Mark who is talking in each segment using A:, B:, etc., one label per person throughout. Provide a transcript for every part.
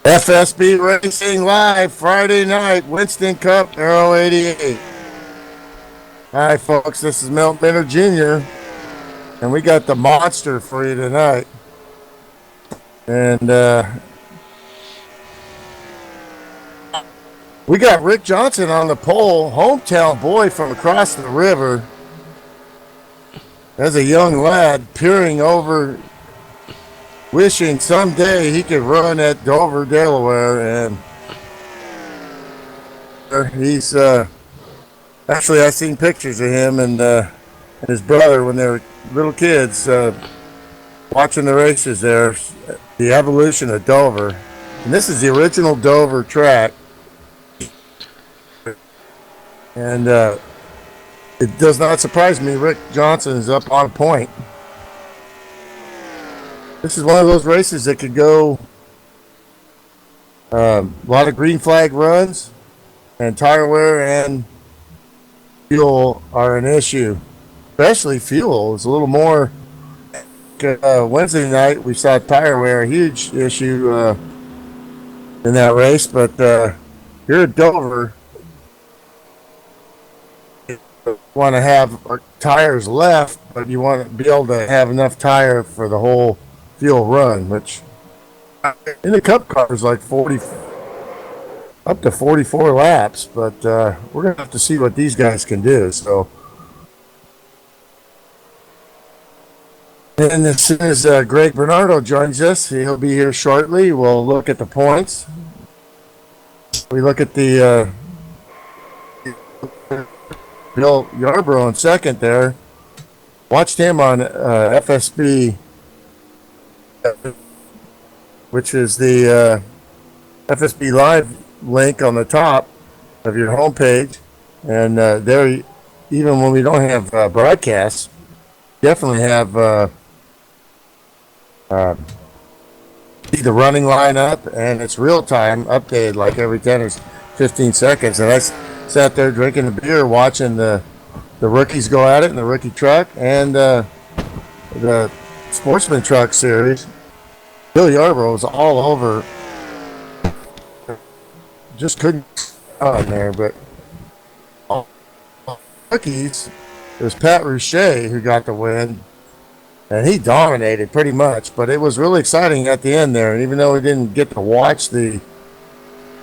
A: FSB Racing Live Friday night, Winston Cup, Aero 88. Hi, folks, this is Milt Minner Jr., and we got the monster for you tonight. And we got Rick Johnson on the pole, hometown boy from across the river. As a young lad, peering over, wishing someday he could run at Dover, Delaware, and he's actually I seen pictures of him and his brother when they were little kids watching the races there, the evolution of Dover, and this is the original Dover track, and it does not surprise me Rick Johnson is up on point. This is one of those races that could go a lot of green flag runs, and tire wear and fuel are an issue. Especially fuel is a little more. Wednesday night we saw tire wear, a huge issue in that race, but here at Dover, you want to have tires left, but you want to be able to have enough tire for the whole fuel run, which in the Cup car is like 40 up to 44 laps, but we're gonna have to see what these guys can do. So, and as soon as Greg Bernardo joins us, he'll be here shortly. We'll look at the points. We look at the Bill Yarborough in second there. Watched him on FSB, which is the FSB Live link on the top of your homepage. And there, even when we don't have broadcasts, definitely have see the running lineup, and it's real time updated like every 10 or 15 seconds. And I sat there drinking a beer watching the rookies go at it in the rookie truck and the Sportsman Truck Series. Bill Yarborough was all over. Just couldn't on there, but rookies, it was Pat Rouchet who got the win, and he dominated pretty much. But it was really exciting at the end there, and even though we didn't get to watch the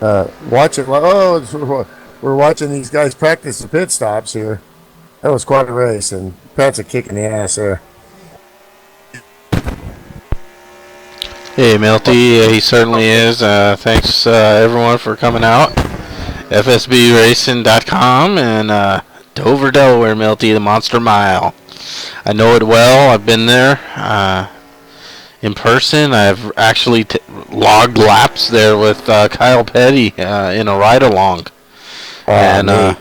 A: watch it, we're watching these guys practice the pit stops here. That was quite a race, and Pat's a kick in the ass there.
B: Hey, Milty, he certainly is. Thanks, everyone, for coming out. FSBRacing.com and Dover, Delaware, Milty, the Monster Mile. I know it well. I've been there in person. I've actually logged laps there with Kyle Petty in a ride-along. And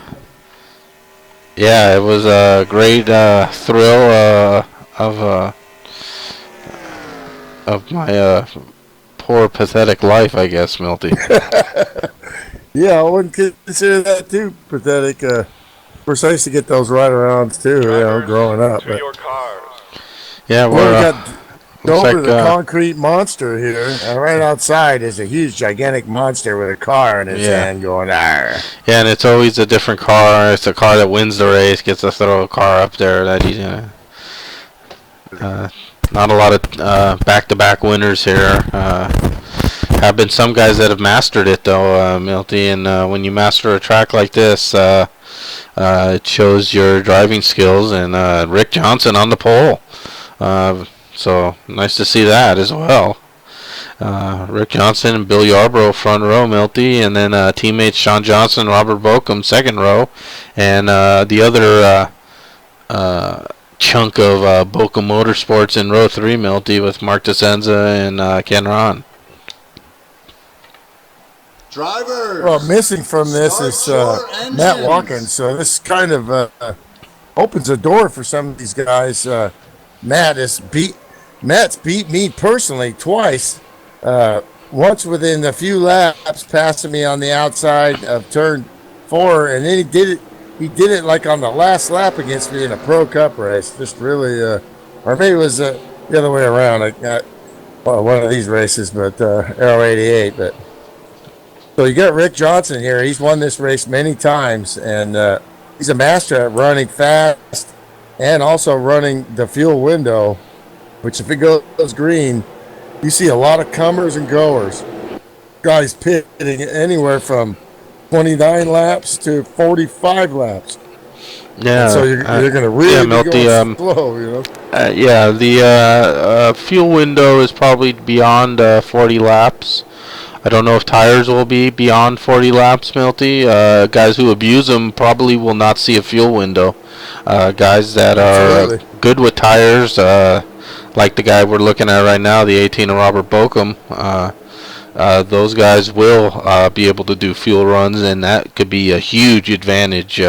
B: yeah, it was a great thrill of my poor, pathetic life, I guess, Milty.
A: Yeah, I wouldn't consider that too pathetic. Of course, I used to get those ride-arounds too, growing up. But
B: yeah,
A: we got Dover, the concrete monster here. Right outside is a huge, gigantic monster with a car in his hand going, "Arr."
B: Yeah, and it's always a different car. It's a car that wins the race, gets to throw a car up there that he's not a lot of back-to-back winners here. Have been some guys that have mastered it, though, Milty. And when you master a track like this, it shows your driving skills. And Rick Johnson on the pole. So nice to see that as well. Rick Johnson and Bill Yarborough front row, Milty. And then teammates Sean Johnson, Robert Bokum second row. And the other chunk of Boca Motorsports in row 3, Milty, with Mark DeSenza and Ken Ron.
C: Drivers.
A: Well, missing from this is Matt Watkins, so this kind of opens a door for some of these guys. Matt's beat me personally twice. Once within a few laps, passing me on the outside of turn 4, and then he did it like on the last lap against me in a Pro Cup race. Just really, or maybe it was the other way around. I got one of these races, but Aero 88. But So you got Rick Johnson here. He's won this race many times, and he's a master at running fast and also running the fuel window, which if it goes green, you see a lot of comers and goers. Guys pitting anywhere from 29 laps to 45 laps.
B: Yeah.
A: And so you're going to really be going slow, you know.
B: The fuel window is probably beyond 40 laps. I don't know if tires will be beyond 40 laps, Milty. Guys who abuse them probably will not see a fuel window. Guys that are good with tires, like the guy we're looking at right now, the 18 of Robert Bokum, those guys will be able to do fuel runs, and that could be a huge advantage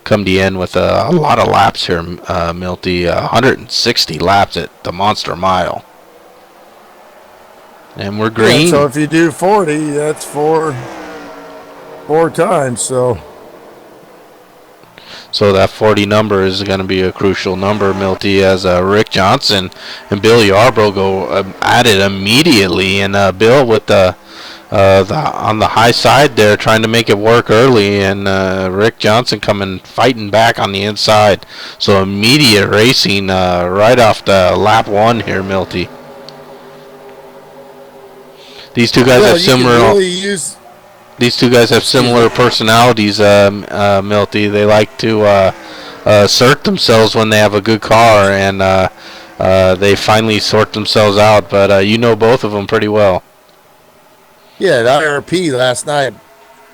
B: come the end with a lot of laps here, Milty. 160 laps at the Monster Mile. And we're green.
A: Yeah, so if you do 40, that's four times. So
B: that 40 number is going to be a crucial number, Milty, as Rick Johnson and Bill Yarbrough go at it immediately. And Bill with the on the high side there, trying to make it work early, and Rick Johnson fighting back on the inside. So immediate racing right off the lap 1 here, Milty. These two guys have similar. These two guys have similar personalities, Milty. They like to assert themselves when they have a good car, and they finally sort themselves out. But you know both of them pretty well.
A: Yeah, at IRP last night,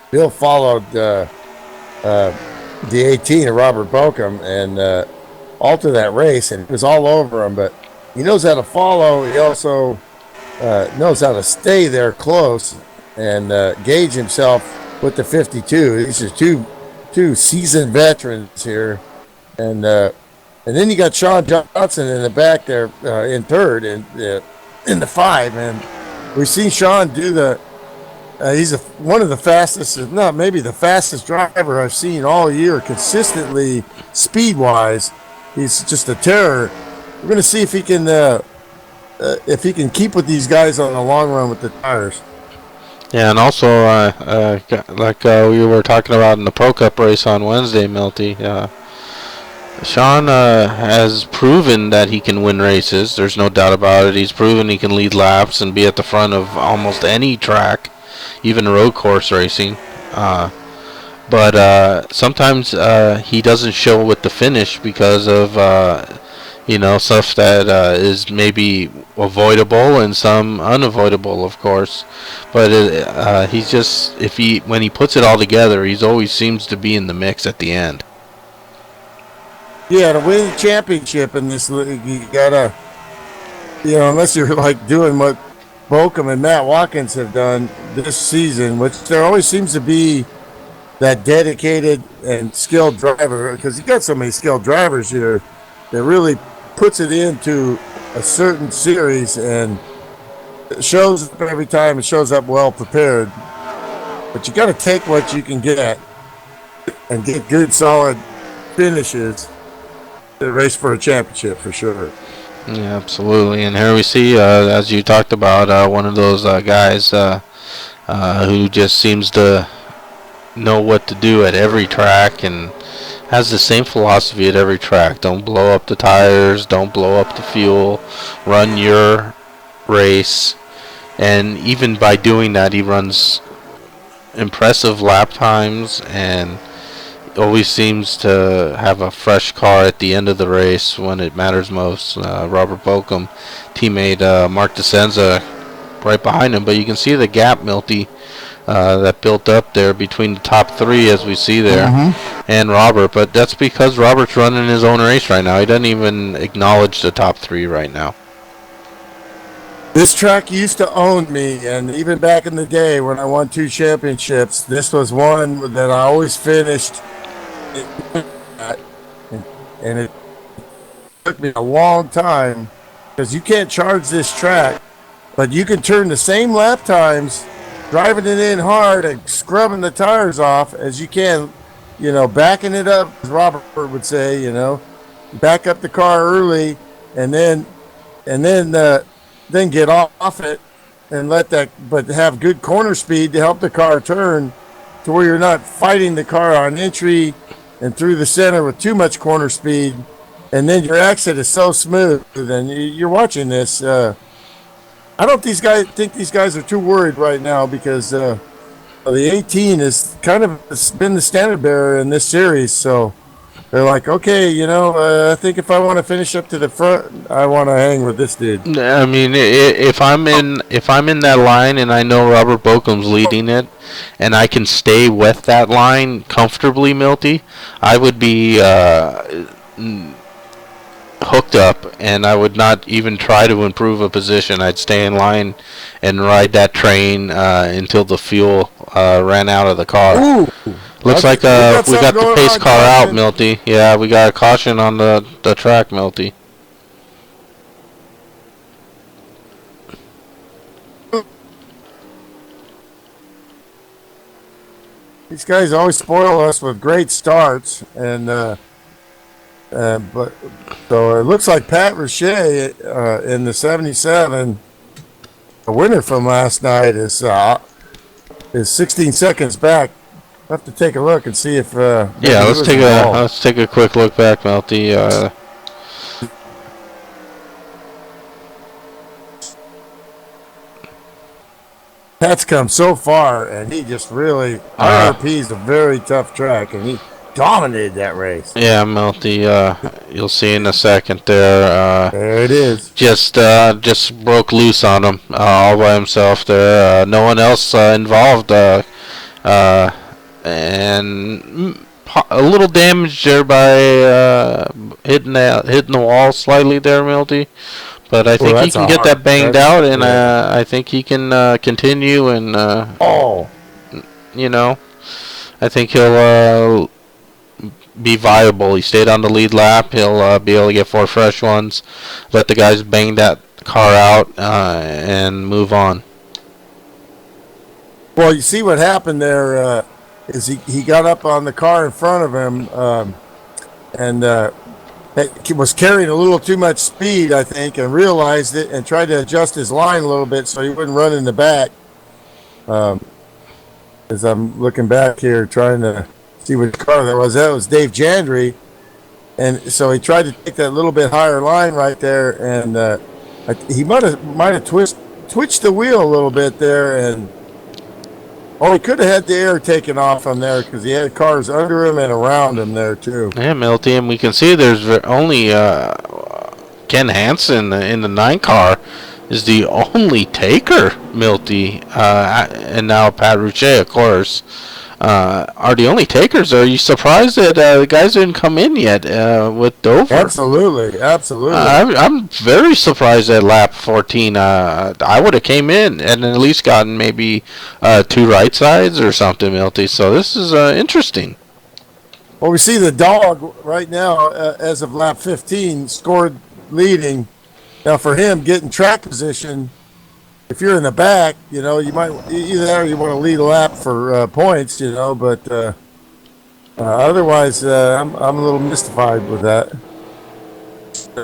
A: Bill followed the 18 of Robert Bokum and altered that race, and it was all over him. But he knows how to follow. He also knows how to stay there close and gauge himself with the 52. These are two seasoned veterans here, and then you got Sean Johnson in the back there in third and in the 5, and we've seen Sean do the. He's one of the fastest, if not maybe the fastest driver I've seen all year, consistently speed-wise. He's just a terror. We're going to see if he can keep with these guys on the long run with the tires.
B: Yeah, and also, like we were talking about in the Pro Cup race on Wednesday, Milty, Sean has proven that he can win races. There's no doubt about it. He's proven he can lead laps and be at the front of almost any track, even road course racing. But sometimes he doesn't show with the finish because of stuff that is maybe avoidable and some unavoidable, of course. But he's just, when he puts it all together, he always seems to be in the mix at the end.
A: Yeah, to win the championship in this league, you gotta, unless you're like doing what Bokum and Matt Watkins have done this season, which there always seems to be that dedicated and skilled driver, because you got so many skilled drivers here that really puts it into a certain series and it shows up every time. It shows up well prepared, but you got to take what you can get and get good solid finishes to race for a championship for sure.
B: Yeah, absolutely. And here we see, as you talked about, one of those guys who just seems to know what to do at every track and has the same philosophy at every track. Don't blow up the tires, don't blow up the fuel, run your race. And even by doing that, he runs impressive lap times and always seems to have a fresh car at the end of the race when it matters most. Robert Bokum, teammate Mark DeSenza right behind him, but you can see the gap, Milty, that built up there between the top 3 as we see there and Robert. But that's because Robert's running his own race right now. He doesn't even acknowledge the top 3 right now.
A: This track used to own me, and even back in the day when I won 2 championships, this was one that I always finished. And it took me a long time because you can't charge this track, but you can turn the same lap times driving it in hard and scrubbing the tires off as you can, backing it up, as Robert would say, back up the car early and then get off it and but have good corner speed to help the car turn to where you're not fighting the car on entry and through the center with too much corner speed. And then your exit is so smooth. And you're watching this. I don't think these guys are too worried right now because the 18 has kind of been the standard bearer in this series. So they're like, okay, I think if I want to finish up to the front, I want to hang with this dude.
B: I mean, if I'm in that line and I know Robert Bokum's leading it, and I can stay with that line comfortably, Milty, I would be hooked up, and I would not even try to improve a position. I'd stay in line and ride that train until the fuel ran out of the car.
A: Ooh.
B: Looks like we got the pace car out, Milty. Yeah, we got a caution on the track, Milty.
A: These guys always spoil us with great starts, and but so it looks like Pat Richey in the 77, the winner from last night, is 16 seconds back. I'll have to take a look and see if
B: let's take a quick look back, Melty.
A: Pat's come so far, and he just really IRP is a very tough track, and he dominated that race.
B: Yeah, Melty. You'll see in a second there.
A: There it is.
B: Just broke loose on him all by himself there. No one else involved. And a little damage there by hitting the wall slightly there, Milty. But I think he can get that banged out, and I think he can continue. And I think he'll be viable. He stayed on the lead lap. He'll be able to get 4 fresh ones, let the guys bang that car out, and move on.
A: Well, you see what happened there. Is he got up on the car in front of him and he was carrying a little too much speed, I think, and realized it and tried to adjust his line a little bit so he wouldn't run in the back. As I'm looking back here trying to see which car that was Dave Jandry, and so he tried to take that little bit higher line right there, and he might have twitched the wheel a little bit there, and he could have had the air taken off on there because he had cars under him and around him there too.
B: Yeah, Milty, and we can see there's only Ken Hansen in the 9 car is the only taker, Milty, and now Pat Richey, of course, are the only takers. Are you surprised that the guys didn't come in yet with Dover?
A: Absolutely.
B: I'm very surprised at lap 14. I would have came in and at least gotten maybe 2 right sides or something, Milty. So this is interesting.
A: Well, we see the dog right now, as of lap 15, scored leading. Now, for him, getting track position, if you're in the back, you might either you want to lead a lap for points, but otherwise, I'm a little mystified with that.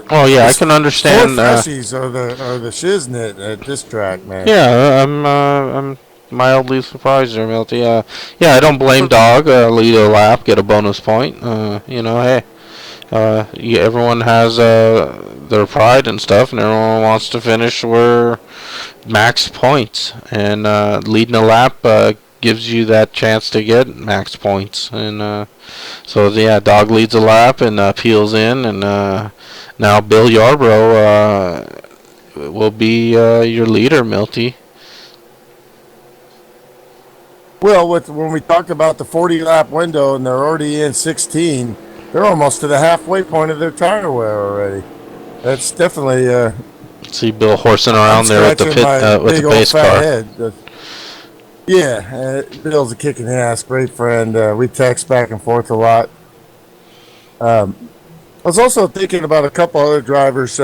B: Oh yeah, I can understand.
A: 4 freshies are the shiznit at this track, man.
B: Yeah, I'm mildly surprised there, Milty. I don't blame Dog. Lead a lap, get a bonus point. Hey. Everyone has their pride and stuff, and everyone wants to finish where max points, and leading a lap gives you that chance to get max points. And Dog leads a lap and peels in, and now Bill Yarbrough will be your leader, Milty.
A: Well, when we talked about the 40-lap window and they're already in 16, they're almost to the halfway point of their tire wear already. That's definitely.
B: See Bill horsing around there with the pace car.
A: Bill's a kicking ass, great friend. We text back and forth a lot. I was also thinking about a couple other drivers,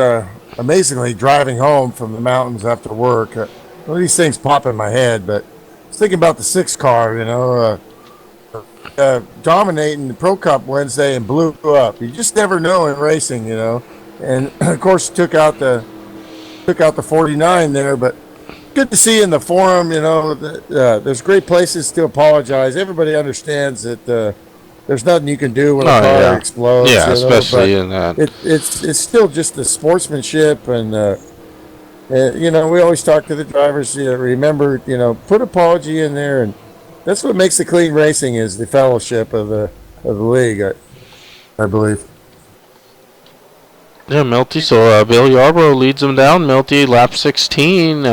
A: amazingly driving home from the mountains after work. These things pop in my head, but I was thinking about the 6 car, dominating the Pro Cup Wednesday and blew up. You just never know in racing, and of course took out the 49 there, but good to see in the forum. There's great places to apologize. Everybody understands that there's nothing you can do when a car explodes.
B: Yeah, especially in that.
A: It's still just the sportsmanship, and we always talk to the drivers. Remember, put apology in there, and that's what makes the clean racing is the fellowship of the league. I believe.
B: Yeah, Milty. So Bill Yarbrough leads them down. Milty, lap 16.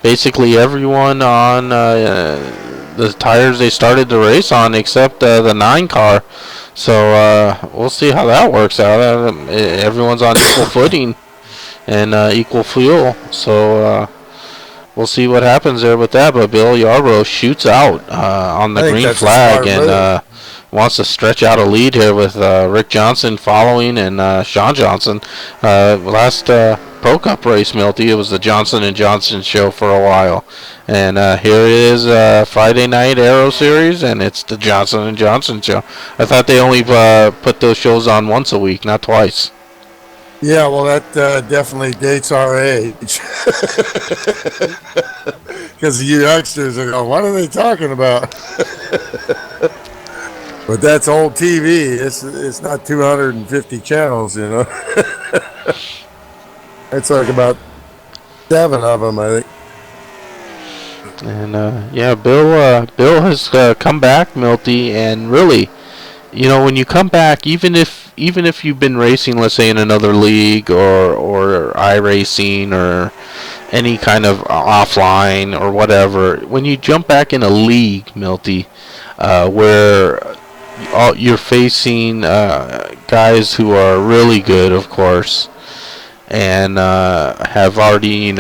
B: Basically, everyone on the tires they started the race on, except the 9 car. So we'll see how that works out. Everyone's on equal footing and equal fuel. So we'll see what happens there with that. But Bill Yarbrough shoots out on the green flag and wants to stretch out a lead here with Rick Johnson following and Sean Johnson. Last Pro Cup race, Milty, it was the Johnson & Johnson show for a while. And here it is Friday night Aero Series, and it's the Johnson & Johnson show. I thought they only put those shows on once a week, not twice.
A: Yeah, well, that definitely dates our age. Because you youngsters are going, what are they talking about? But that's old TV. It's not 250 channels, It's like about 7 of them, I think.
B: And Bill has come back, Milty, and really, when you come back, even if you've been racing, let's say in another league or iRacing or any kind of offline or whatever, when you jump back in a league, Milty, where you're facing guys who are really good, of course, and have already,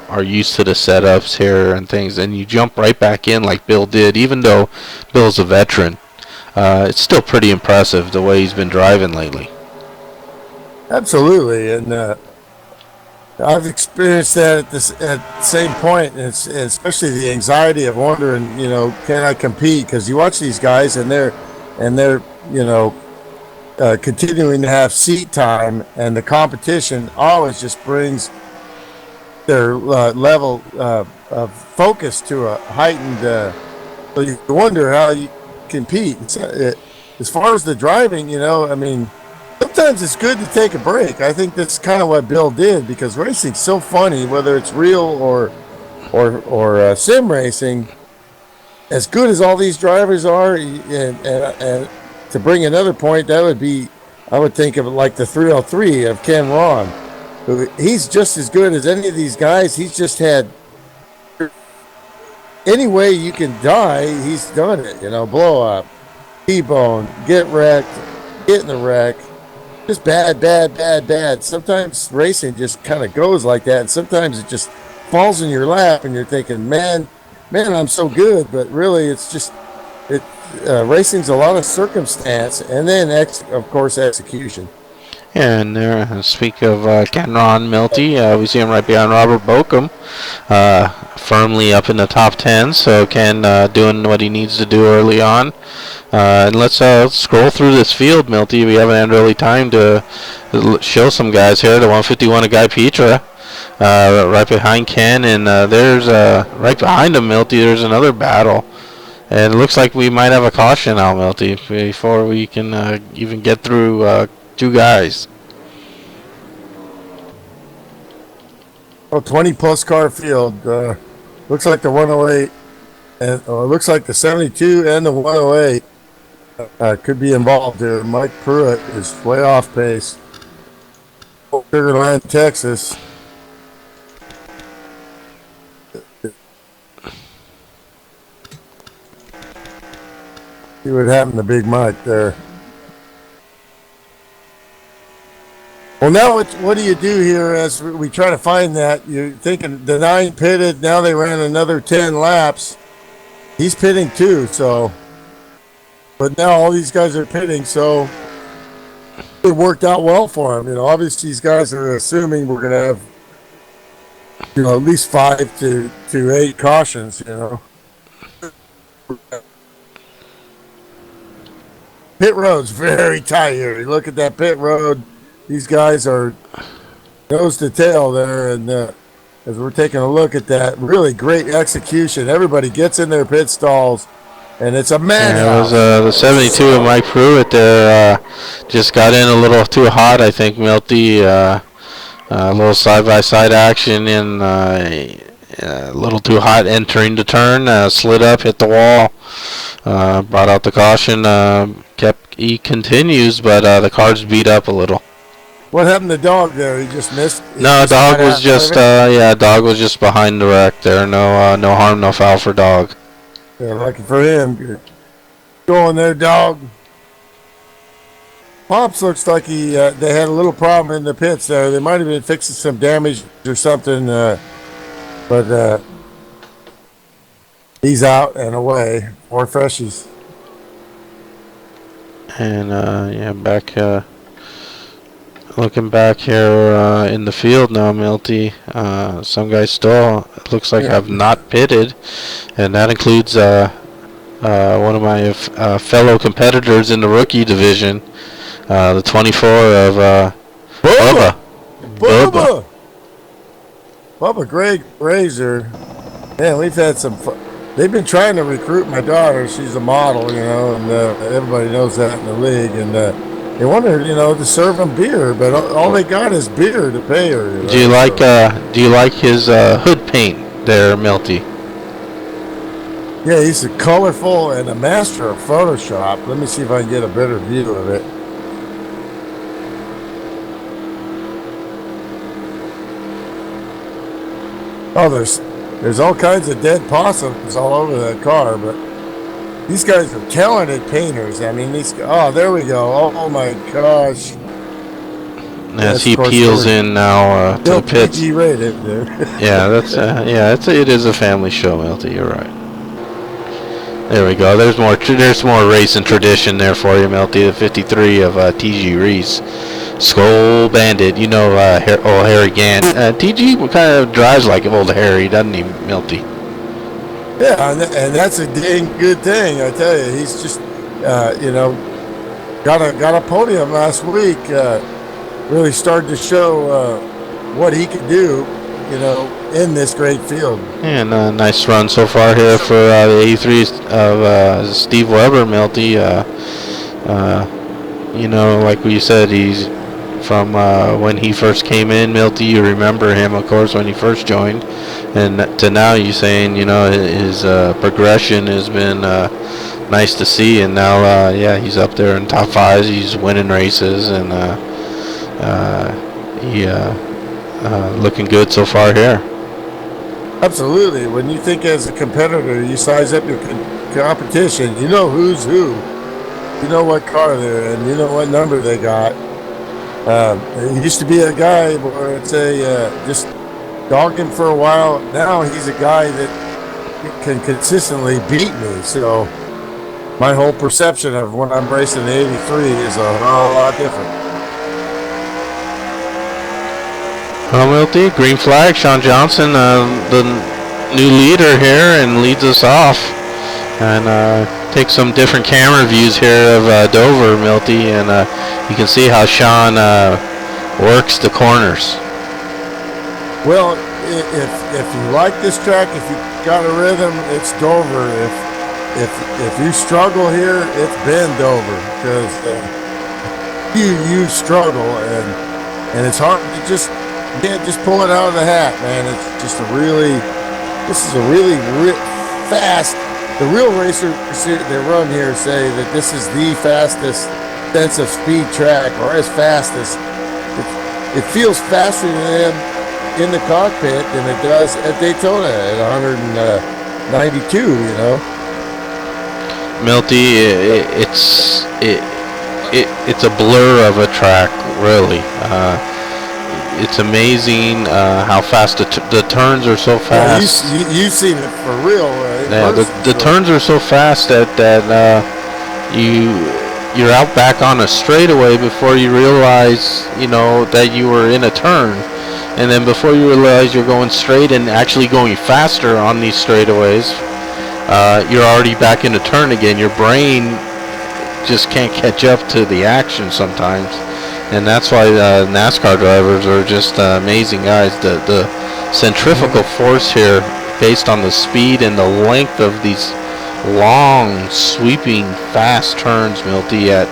B: are used to the setups here and things, and you jump right back in like Bill did, even though Bill's a veteran. It's still pretty impressive the way he's been driving lately.
A: Absolutely, and I've experienced that at the same point, and especially the anxiety of wondering, can I compete? Because you watch these guys, and they're continuing to have seat time, and the competition always just brings their level of focus to a heightened. So you wonder how you compete. As far as the driving, sometimes it's good to take a break. I think that's kind of what Bill did, because racing's so funny, whether it's real or sim racing. As good as all these drivers are, and to bring another point, that would be, I would think of it like the 303 of Ken Ron. He's just as good as any of these guys. He's just had any way you can die, he's done it. Blow up, T-bone, get wrecked, get in the wreck. Just bad. Sometimes racing just kind of goes like that, and sometimes it just falls in your lap, and you're thinking, man, I'm so good. But really, it's just racing's a lot of circumstance, and then of course execution.
B: And there, speak of Ken Ron Milty, we see him right behind Robert Bokum, firmly up in the top 10. So Ken doing what he needs to do early on. And let's scroll through this field, Milty. We haven't had really time to show some guys here. The 151 of Guy Petra, right behind Ken, and there's right behind him, Milty. There's another battle, and it looks like we might have a caution now, Milty, before we can even get through 2 guys.
A: 20 plus car field. Looks like the 108, and it looks like the 72 and the 108 could be involved here. Mike Pruitt is way off pace. Sugar Land, Texas. See what happened to Big Mike there. Well, now what do you do here as we try to find that? You're thinking the 9 pitted, now they ran another 10 laps. He's pitting too, so. But now all these guys are pitting, so it worked out well for him. Obviously these guys are assuming we're going to have, at least 5 to 8 cautions, Pit road's very tight here. You look at that pit road. These guys are nose to tail there, and as we're taking a look at that. Really great execution. Everybody gets in their pit stalls, and it's a madhouse.
B: It was the 72 of Mike Pruitt there. Just got in a little too hot, I think, Milty. A little side-by-side action and a little too hot entering the turn. Slid up, hit the wall. Brought out the caution. He continues, but the car's beat up a little.
A: What happened to Dog there? He just missed.
B: No, Dog was just Dog was just behind the wreck there. No harm, no foul for Dog.
A: Yeah, lucky for him. Good going there, Dog. Pops looks like they had a little problem in the pits there. They might have been fixing some damage or something, but he's out and away. More freshies.
B: And back. Looking back here in the field now, Milty, some guys still looks like have not pitted, and that includes one of my fellow competitors in the rookie division, the 24 of
A: Bubba Greg Razor. Man, we've had some fun. They've been trying to recruit my daughter. She's a model, and everybody knows that in the league, and they wanted, to serve them beer, but all they got is beer to pay her.
B: Do you like his hood paint there, Milty?
A: Yeah, he's a colorful and a master of Photoshop. Let me see if I can get a better view of it. Oh, there's all kinds of dead possums all over that car, but these guys are talented painters. I mean, there we go. Oh my gosh.
B: As he peels in now to the pits.
A: PG rated there.
B: Yeah, it is a family show, Milty. You're right. There we go. There's more racing tradition there for you, Milty. The 53 of TG Reese, Skull Bandit. Old Harry Gant. TG kind of drives like old Harry, doesn't he, Milty?
A: Yeah, and that's a dang good thing, I tell you. He's just, got a podium last week. Really started to show what he could do, in this great field.
B: And a nice run so far here for the 83 of Steve Weber, Milty. Like we said, he's from when he first came in, Milty. You remember him, of course, when he first joined. And to now, you're saying, his progression has been nice to see. And now, he's up there in top fives. He's winning races, and he looking good so far here.
A: Absolutely. When you think as a competitor, you size up your competition. You know who's who. You know what car they're in. You know what number they got. It used to be a guy where I'd say just dogged him for a while. Now he's a guy that can consistently beat me. So my whole perception of when I'm racing the 83 is a whole lot different.
B: Well, Milty, green flag. Sean Johnson, the new leader here, and leads us off. And take some different camera views here of Dover, Milty, and you can see how Sean works the corners.
A: Well, if you like this track, if you got a rhythm, it's Dover. If you struggle here, it's been Dover, because you struggle, and it's hard to just pull it out of the hat, man. It's just this is a really fast. The real racers that run here say that this is the fastest sense of speed track, or as fast as it feels faster to them in the cockpit than it does at Daytona at 192.
B: Milty, it's a blur of a track, really. It's amazing how fast the turns are so fast.
A: Yeah, you've seen it for real.
B: Yeah, the turns are so fast that you're out back on a straightaway before you realize that you were in a turn, and then before you realize you're going straight and actually going faster on these straightaways, you're already back in a turn again. Your brain just can't catch up to the action sometimes. And that's why NASCAR drivers are just amazing guys. The centrifugal force here based on the speed and the length of these long, sweeping, fast turns, Milty, at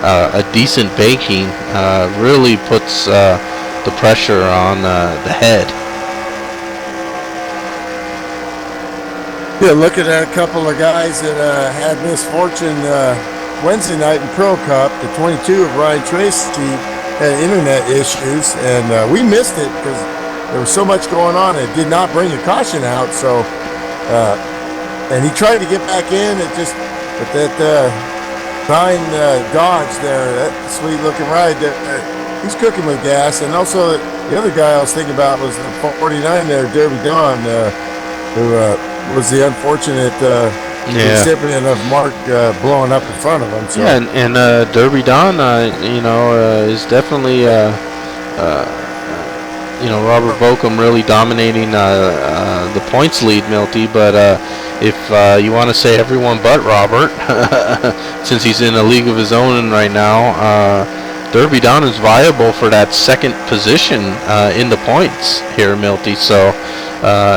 B: a decent banking really puts the pressure on the head.
A: Yeah, looking at a couple of guys that had misfortune Wednesday night in Pro Cup, the 22 of Ryan Tracy had internet issues, and we missed it because there was so much going on. It did not bring a caution out, so and he tried to get back in. But that 9 Dodge there, that sweet looking ride, he's cooking with gas. And also the other guy I was thinking about was the 49 there, Derby Dawn, who was the unfortunate recipient of Mark blowing up in front of him. So.
B: Yeah, and Derby Don, is definitely, Robert Bokum really dominating the points lead, Milty. But if you want to say everyone but Robert, since he's in a league of his own right now, Derby Don is viable for that second position in the points here, Milty. So,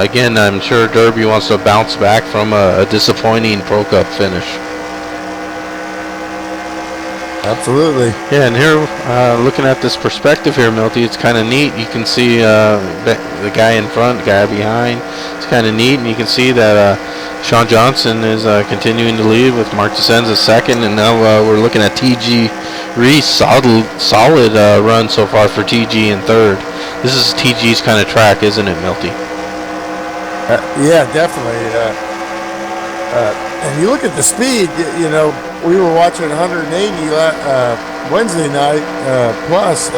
B: again, I'm sure Derby wants to bounce back from a disappointing Pro Cup finish.
A: Absolutely.
B: Yeah, and here, looking at this perspective here, Milty, it's kind of neat. You can see the guy in front, the guy behind. It's kind of neat, and you can see that Sean Johnson is continuing to lead with Mark DeSenza second, and now we're looking at TG Reese, solid run so far for TG in third. This is TG's kind of track, isn't it, Milty?
A: Yeah, definitely. And you look at the speed, we were watching 180 Wednesday night plus,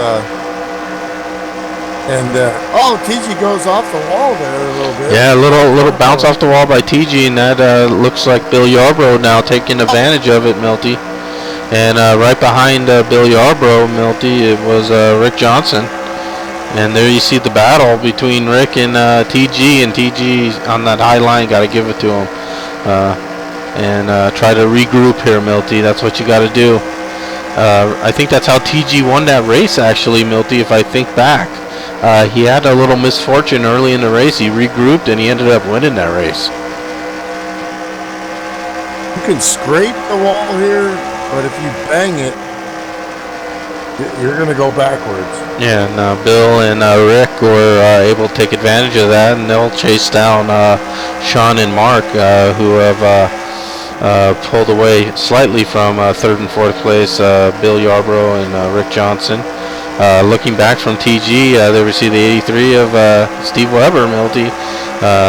A: TG goes off the wall there a little bit.
B: Yeah, a little bounce off the wall by TG, and that looks like Bill Yarbrough now taking advantage of it, Milty. And right behind Bill Yarbrough, Milty, it was Rick Johnson. And there you see the battle between Rick and TG, and TG on that high line, got to give it to him. And try to regroup here, Milty. That's what you got to do. I think that's how TG won that race, actually, Milty, if I think back. He had a little misfortune early in the race. He regrouped, and he ended up winning that race.
A: You can scrape the wall here, but if you bang it, you're going to go backwards.
B: Yeah, and Bill and Rick were able to take advantage of that, and they'll chase down Sean and Mark, who have pulled away slightly from third and fourth place, Bill Yarbrough and Rick Johnson. Looking back from TG, there we see the 83 of Steve Weber, Milty.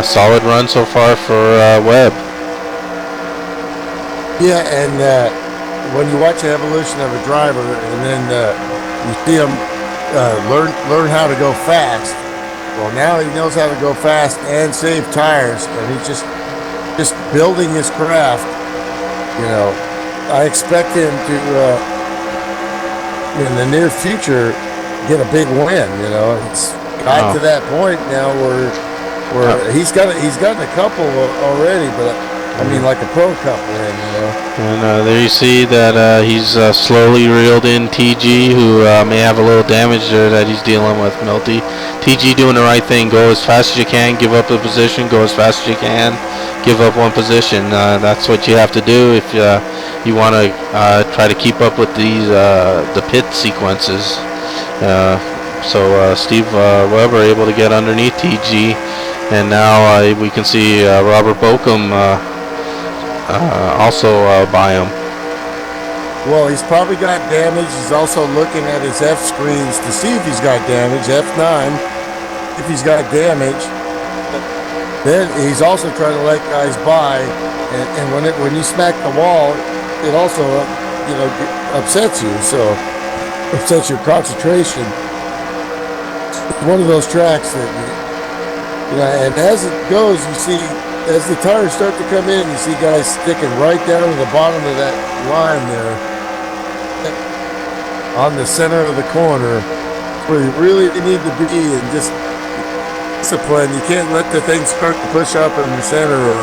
B: Solid run so far for Webb.
A: Yeah, and when you watch the evolution of a driver, and then you see him learn how to go fast. Well, now he knows how to go fast and save tires, and he's just building his craft. I expect him to in the near future get a big win. It's got to that point now where he's gotten a couple already, but I mean, like a Pro Cup win,
B: And there you see that he's slowly reeled in TG, who may have a little damage there that he's dealing with, Milty. TG doing the right thing. Go as fast as you can, give up a position. Go as fast as you can, give up one position. That's what you have to do if you want to try to keep up with these the pit sequences. So Steve Weber able to get underneath TG, and now we can see Robert Bokum also by him.
A: Well, he's probably got damage. He's also looking at his F screens to see if he's got damage. F9, if he's got damage. Then he's also trying to let guys by, and when you smack the wall, it also upsets you. So upsets your concentration. It's one of those tracks that and as it goes, you see. As the tires start to come in, you see guys sticking right down to the bottom of that line there on the center of the corner where you really need to be, and just discipline. You can't let the thing start to push up in the center, or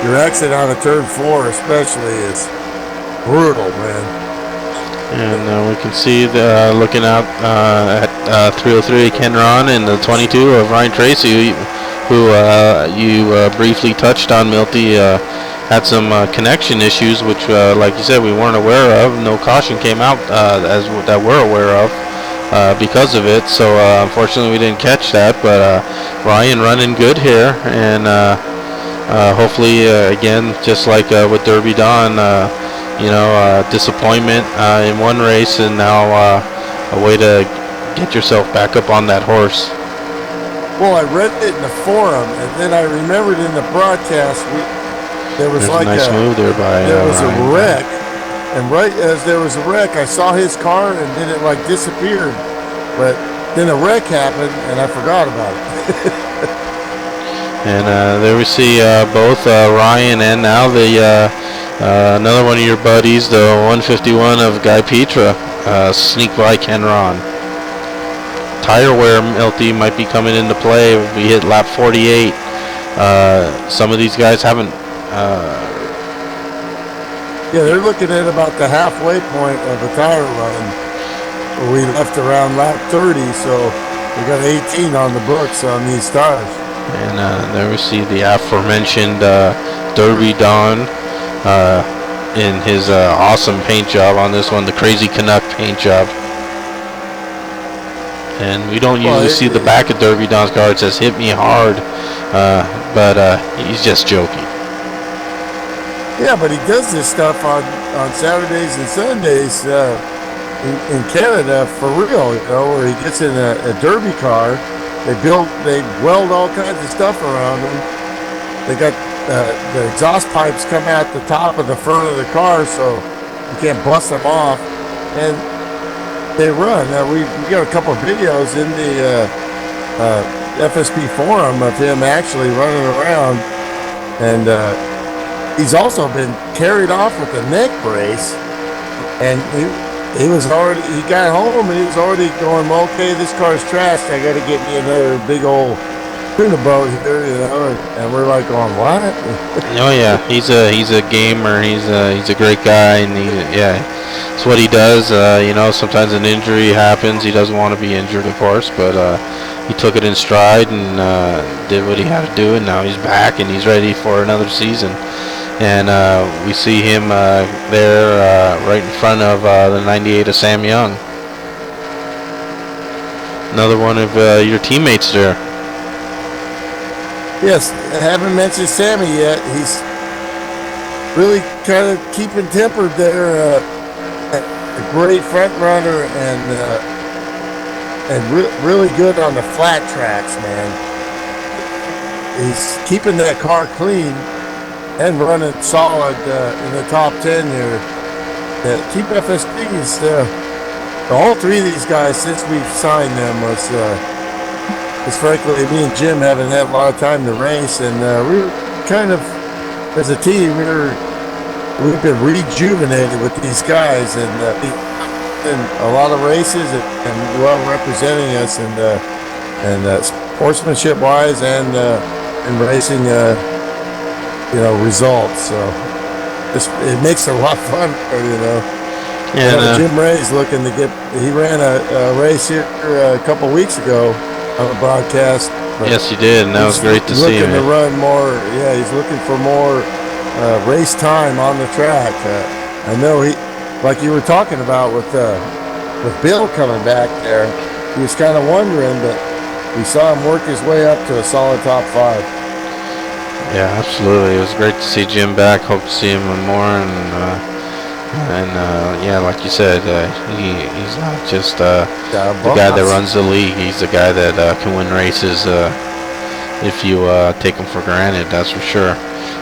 A: your exit on a turn 4 especially is brutal, man.
B: And we can see looking out at 303 Ken Ron and the 22 of Ryan Tracy, who you briefly touched on, Milty. Had some connection issues, which, like you said, we weren't aware of. No caution came out as that we're aware of because of it. So unfortunately, we didn't catch that. But Ryan running good here, and hopefully, again, just like with Derby Dawn, disappointment in one race, and now a way to get yourself back up on that horse.
A: Well, I read it in the forum, and then I remembered in the broadcast there was
B: There's like a nice move there by
A: there was
B: Ryan.
A: a wreck, and right as there was a wreck, I saw his car, and then it like disappeared. But then a wreck happened, and I forgot about it.
B: And there we see both Ryan and now the another one of your buddies, the 151 of Guy Petra, sneak by Ken Ron. Tire wear, Milty, might be coming into play. We hit lap 48. Some of these guys haven't.
A: Yeah, they're looking at about the halfway point of the tire run. We left around lap 30, so we got 18 on the books on these tires.
B: And there we see the aforementioned Derby Dawn in his awesome paint job on this one, the Crazy Canuck paint job. And we don't usually see the back of Derby Dawn's car. It says "Hit me hard," but he's just joking.
A: Yeah, but he does this stuff on Saturdays and Sundays in Canada for real, where he gets in a derby car. They weld all kinds of stuff around him. They got the exhaust pipes come out the top of the front of the car, so you can't bust them off. And they run. We got a couple of videos in the FSB forum of him actually running around, and he's also been carried off with a neck brace, and he got home and he was already going, well, okay, this car's trashed. I got to get me another big old tuna boat here, and we're like going, what?
B: Oh yeah, he's a gamer. He's a great guy, and it's what he does. Sometimes an injury happens. He doesn't want to be injured, of course, but he took it in stride and did what he had to do, and now he's back and he's ready for another season. And we see him there right in front of the 98 of Sam Young. Another one of your teammates there.
A: Yes, I haven't mentioned Sammy yet. He's really kind of keeping tempered there. A great front runner and really good on the flat tracks, man. He's keeping that car clean and running solid in the top 10 here. Keep FSB's, all three of these guys since we've signed them was frankly, me and Jim haven't had a lot of time to race, and we were kind of, as a team, we've been rejuvenated with these guys, and a lot of races and well representing us, and sportsmanship wise and racing. Results. So it makes it a lot fun,
B: Yeah.
A: Jim Ray's looking to get. He ran a race here a couple weeks ago on the broadcast.
B: Yes, he did, and that was great to see him.
A: Looking to run more. Yeah, he's looking for more race time on the track. I know like you were talking about with Bill coming back there. He was kind of wondering, but we saw him work his way up to a solid top 5.
B: Yeah, absolutely. It was great to see Jim back. Hope to see him more, and like you said, he's not just the guy that runs the league. He's the guy that can win races if you take him for granted. That's for sure.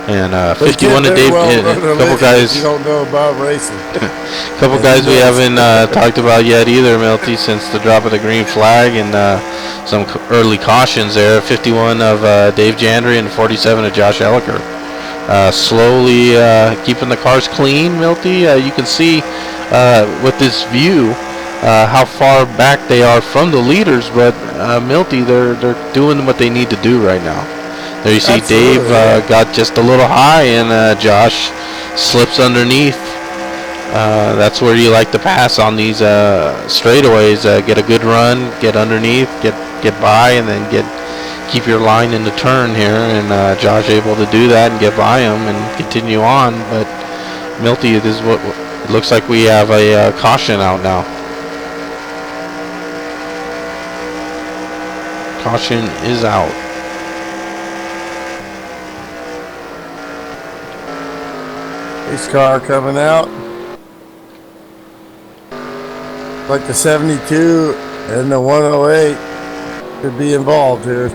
B: And 51 to Dave, a couple guys.
A: You don't know about racing.
B: Couple guys we haven't talked about yet either, Milty, since the drop of the green flag and some early cautions there. 51 of Dave Jandry and 47 of Josh Elliker. Slowly keeping the cars clean, Milty. You can see with this view how far back they are from the leaders, but Milty, they're doing what they need to do right now. There you see
A: Absolutely,
B: Dave got just a little high, and Josh slips underneath. That's where you like to pass on these straightaways. Get a good run, get underneath, get by, and then keep your line in the turn here. And Josh able to do that and get by him and continue on. But Milty, it looks like we have a caution out now. Caution is out.
A: This car coming out. Like the 72 and the 108 could be involved here.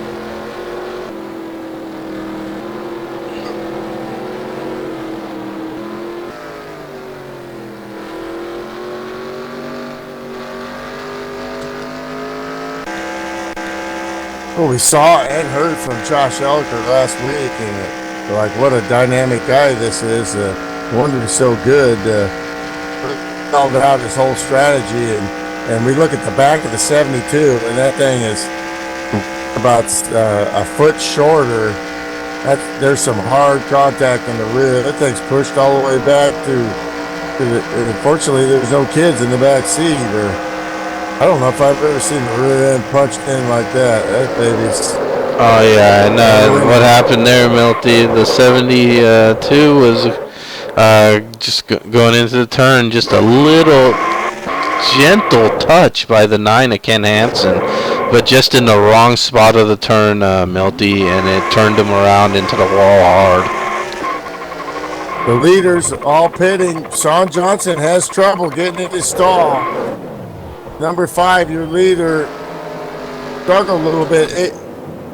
A: Well, we saw and heard from Josh Elker last week, and like what a dynamic guy this is. Wonder he's so good. Held out his whole strategy, and we look at the back of the 72, and that thing is about a foot shorter. There's some hard contact on the rear. That thing's pushed all the way back to the, unfortunately, there's no kids in the back seat. Or I don't know if I've ever seen the rear end punched in like that. That baby's.
B: Oh yeah, and what happened there, Milty? The 72 was. Just going into the turn, just a little gentle touch by the 9 of Ken Hansen, but just in the wrong spot of the turn, Milty, and it turned him around into the wall hard.
A: The leaders all pitting. Sean Johnson has trouble getting in his stall. Number 5, your leader, struggled a little bit.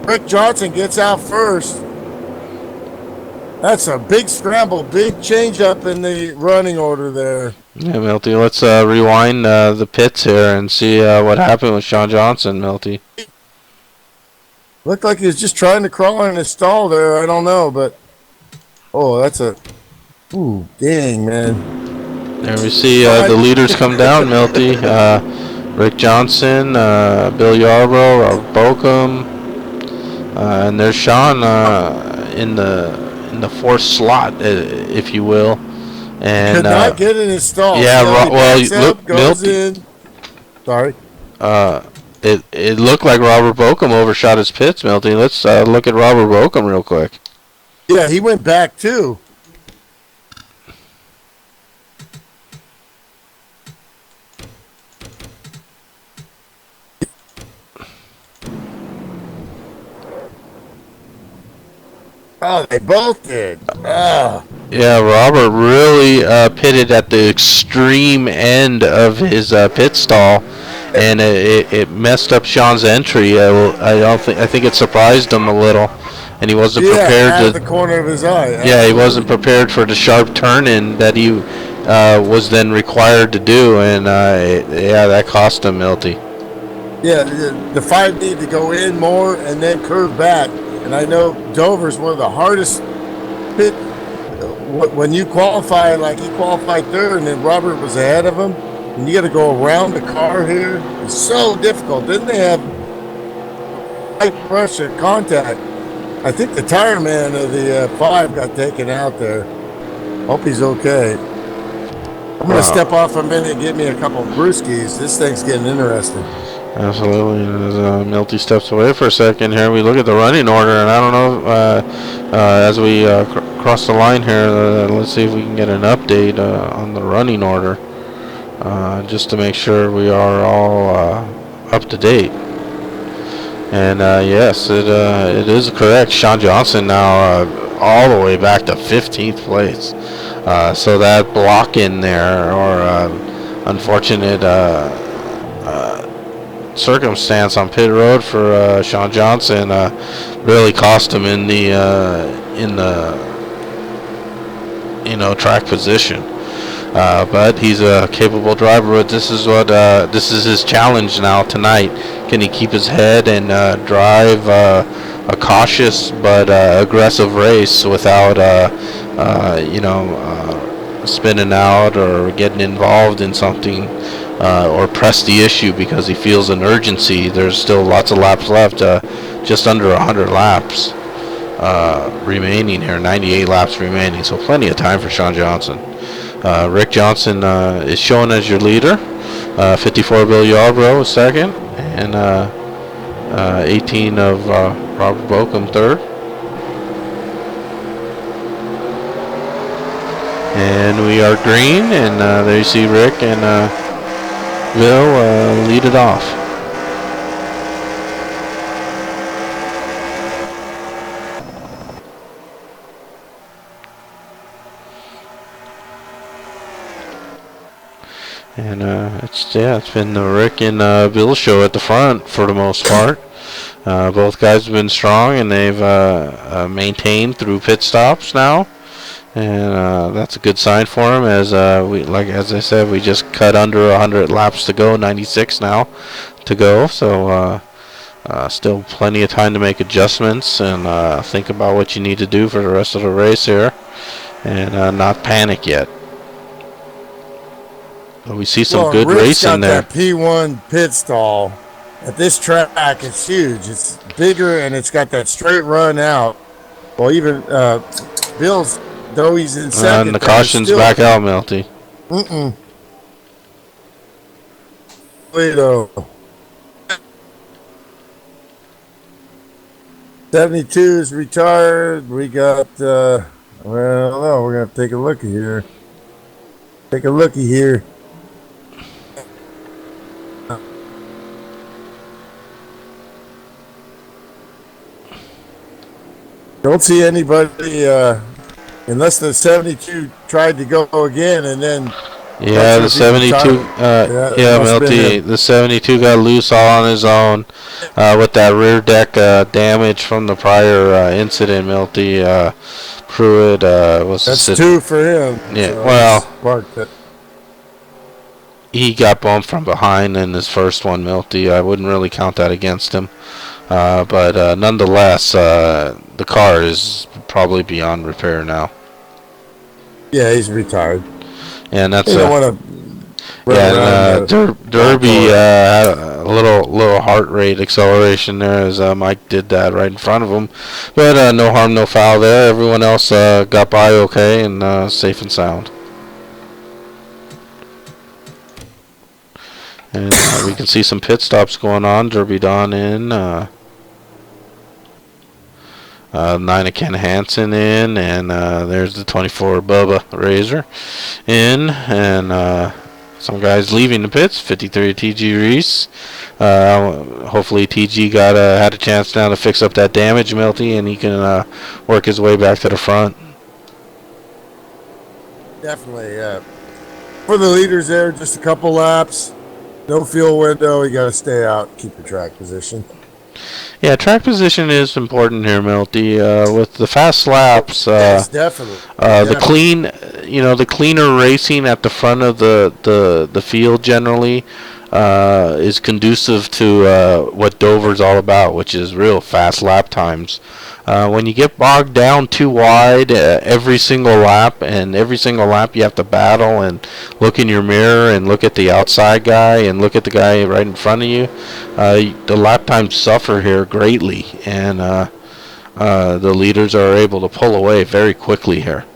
A: Rick Johnson gets out first. That's a big scramble, big change up in the running order there.
B: Yeah, Milty, let's rewind the pits here and see what happened with Sean Johnson, Milty.
A: Looked like he was just trying to crawl in his stall there. I don't know, but oh, that's a dang, man.
B: There we see the leaders come down, Milty. Rick Johnson, Bill Yarbrough, Robert Bokum, and there's Sean in the fourth slot, if you will, and
A: could not get in his stall.
B: Yeah, look,
A: goes in. Sorry.
B: It looked like Robert Bokum overshot his pits, Milty. Let's look at Robert Bokum real quick.
A: Yeah, he went back too. Oh, they both did. Oh.
B: Yeah, Robert really pitted at the extreme end of his pit stall, and it messed up Sean's entry. I think it surprised him a little, and he wasn't prepared
A: out of the corner of his eye.
B: Yeah, he wasn't prepared for the sharp turn-in that he was then required to do, and that cost him, Milty.
A: Yeah, the 5 need to go in more and then curve back. And I know Dover's one of the hardest pit. When you qualify, like he qualified third, and then Robert was ahead of him, and you got to go around the car here. It's so difficult. Then they have high pressure contact. I think the tire man of the 5 got taken out there. Hope he's okay. I'm going to step off a minute and get me a couple of brewskis. This thing's getting interesting.
B: Absolutely. As Milty steps away for a second here, we look at the running order, and I don't know, as we cross the line here, let's see if we can get an update on the running order, just to make sure we are all up to date. And yes, it is correct. Sean Johnson now all the way back to 15th place. So that block in there, or unfortunate circumstance on pit road for Sean Johnson, really cost him in the track position. But he's a capable driver. But this is his challenge now tonight. Can he keep his head and drive a cautious but aggressive race without spinning out or getting involved in something, or press the issue because he feels an urgency? There's still lots of laps left, just under 100 laps remaining here, 98 laps remaining, so plenty of time for Sean Johnson. Rick Johnson is shown as your leader. 54 Bill Yarbrough is second, and 18 of Robert Bokum third. And we are green, and there you see Rick and Bill lead it off. And it's been the Rick and Bill show at the front for the most part. Both guys have been strong, and they've maintained through pit stops now, and that's a good sign for them. As as I said, we just cut under 100 laps to go, 96 now to go. So still plenty of time to make adjustments and think about what you need to do for the rest of the race here, and not panic yet. We see some good racing there.
A: That P1 pit stall at this track. It's huge. It's bigger, and it's got that straight run out. Well, even Bill's, though he's in second.
B: And the caution's back out, Milty.
A: Toledo. 72 is retired. We got, well, no, we're going to take a looky here. Take a looky here. Don't see anybody unless the 72 tried to go again, and then
B: the 72 Milty, the 72 got loose all on his own with that rear deck damage from the prior incident. Milty Pruitt was
A: that's two for him.
B: Yeah,
A: so
B: well, he got bumped from behind in his first one, Milty. I wouldn't really count that against him. But nonetheless, the car is probably beyond repair now.
A: Yeah, he's retired.
B: And that's
A: Derby
B: had a little heart rate acceleration there as Mike did that right in front of him. But no harm, no foul there. Everyone else got by okay and safe and sound. And we can see some pit stops going on. Derby Don in. 9 of Ken Hansen in, and there's the 24 Bubba Razor in, and some guys leaving the pits. 53 TG Reese. Hopefully TG had a chance now to fix up that damage, Milty, and he can work his way back to the front.
A: Definitely, for the leaders there, just a couple laps. No fuel window. You got to stay out, keep your track position.
B: Yeah, track position is important here, Milty. With the fast laps,
A: yes, definitely.
B: The cleaner racing at the front of the field generally is conducive to what Dover's all about, which is real fast lap times. When you get bogged down too wide every single lap, and every single lap you have to battle and look in your mirror and look at the outside guy and look at the guy right in front of you, the lap times suffer here greatly, and the leaders are able to pull away very quickly here.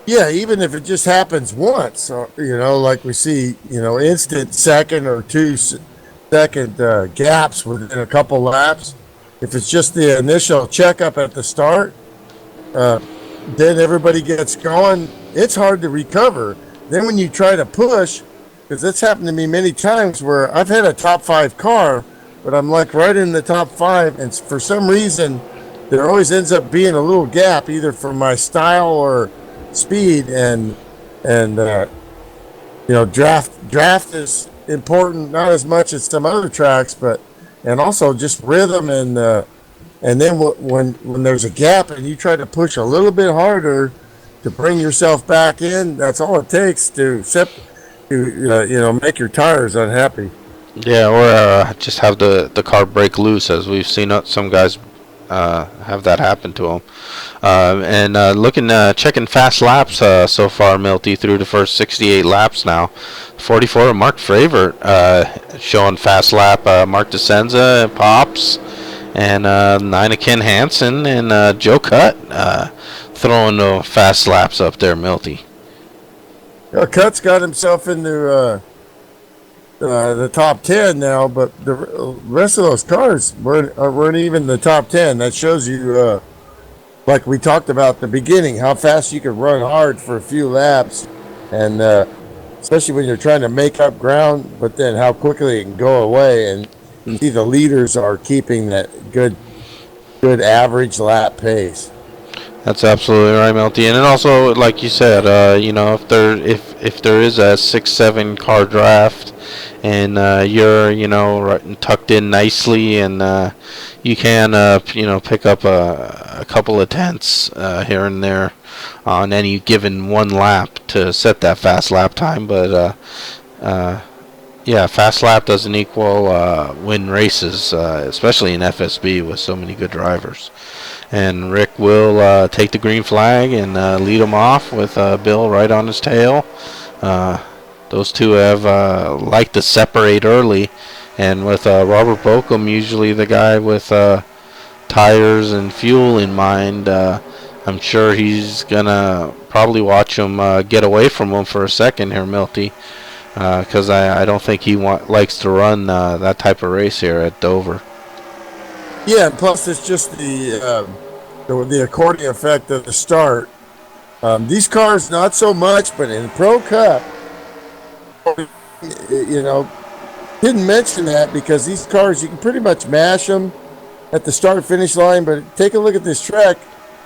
A: Yeah, even if it just happens once, like we see, instant second or 2 second gaps within a couple laps. If it's just the initial checkup at the start, then everybody gets going. It's hard to recover. Then when you try to push, because it's happened to me many times where I've had a top 5 car, but I'm like right in the top 5, and for some reason there always ends up being a little gap, either for my style or speed, and draft is important, not as much as some other tracks, and also just rhythm, and then when there's a gap and you try to push a little bit harder to bring yourself back in, that's all it takes to make your tires unhappy.
B: Yeah, or just have the car break loose, as we've seen some guys have that happen to them. Checking fast laps so far, Milty, through the first 68 laps now. 44, Mark Fravert showing fast lap. Mark DeSenza, Pops, and 9 of Ken Hansen, and Joe Cutt throwing fast laps up there, Milty.
A: Cut's got himself into the top 10 now, but the rest of those cars weren't even the top 10. That shows you, like we talked about at the beginning, how fast you can run hard for a few laps, and especially when you're trying to make up ground, but then how quickly it can go away. And you see the leaders are keeping that good average lap pace.
B: That's absolutely right, Melty. And then also, like you said, if there is a 6-7 car draft, and you're tucked in nicely, and you can pick up a couple of tenths here and there on any given one lap to set that fast lap time. But fast lap doesn't equal win races, especially in FSB with so many good drivers. And Rick will take the green flag and lead him off with Bill right on his tail. Those two have liked to separate early, and with Robert Bokum, usually the guy with tires and fuel in mind, I'm sure he's gonna probably watch him get away from him for a second here, Milty, because I don't think he likes to run that type of race here at Dover.
A: Yeah, and plus it's just the accordion effect of the start. These cars, not so much, but in Pro Cup, didn't mention that because these cars, you can pretty much mash them at the start-finish line, but take a look at this track.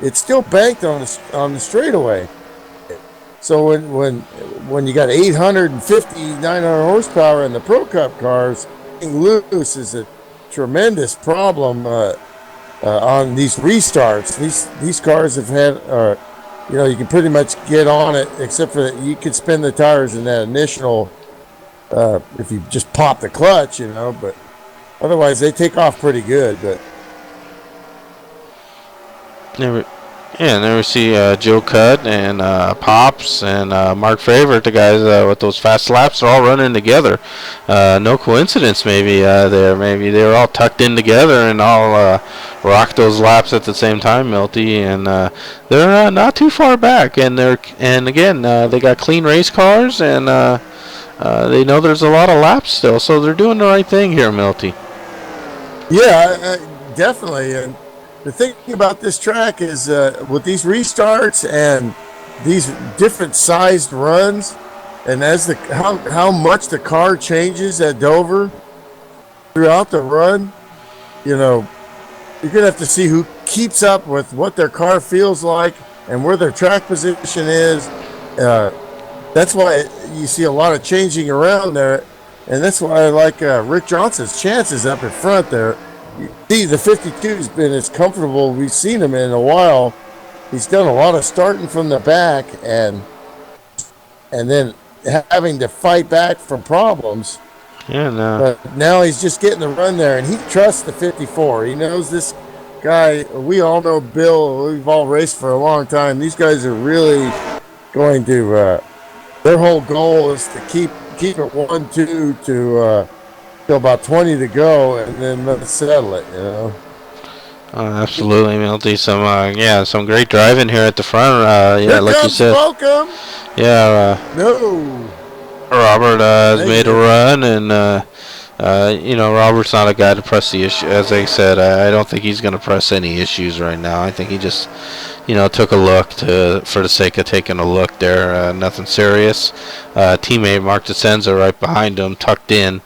A: It's still banked on the straightaway. So when you got 850, 900 horsepower in the Pro Cup cars, getting loose is a tremendous problem on these restarts. These cars have had, you can pretty much get on it, except for that you can spin the tires in that initial, if you just pop the clutch, but otherwise they take off pretty good. But
B: there we see Joe Cudd and Pops and Mark Favorite, the guys with those fast laps, are all running together. No coincidence, maybe there. Maybe they were all tucked in together and all rock those laps at the same time, Milty. And they're not too far back. And again, they got clean race cars, and they know there's a lot of laps still, so they're doing the right thing here, Milty.
A: Yeah, definitely. And the thing about this track is with these restarts and these different sized runs, and as how much the car changes at Dover throughout the run, you're gonna have to see who keeps up with what their car feels like and where their track position is. That's why you see a lot of changing around there, and that's why I like Rick Johnson's chances up in front there. You see, the 52's been as comfortable we've seen him in a while. He's done a lot of starting from the back and then having to fight back from problems.
B: Yeah, no.
A: But now he's just getting the run there, and he trusts the 54. He knows this guy. We all know Bill. We've all raced for a long time. These guys are really going to. Their whole goal is to keep it 1-2 to about 20 to go, and then let's settle it.
B: Absolutely, Milty. Some great driving here at the front.
A: Here
B: like you said.
A: Welcome.
B: Yeah.
A: No.
B: Robert has made a run, and Robert's not a guy to press the issue. As I said, I don't think he's going to press any issues right now. I think he just, took a look for the sake of taking a look there. Nothing serious. Teammate Mark DeCenza right behind him, tucked in,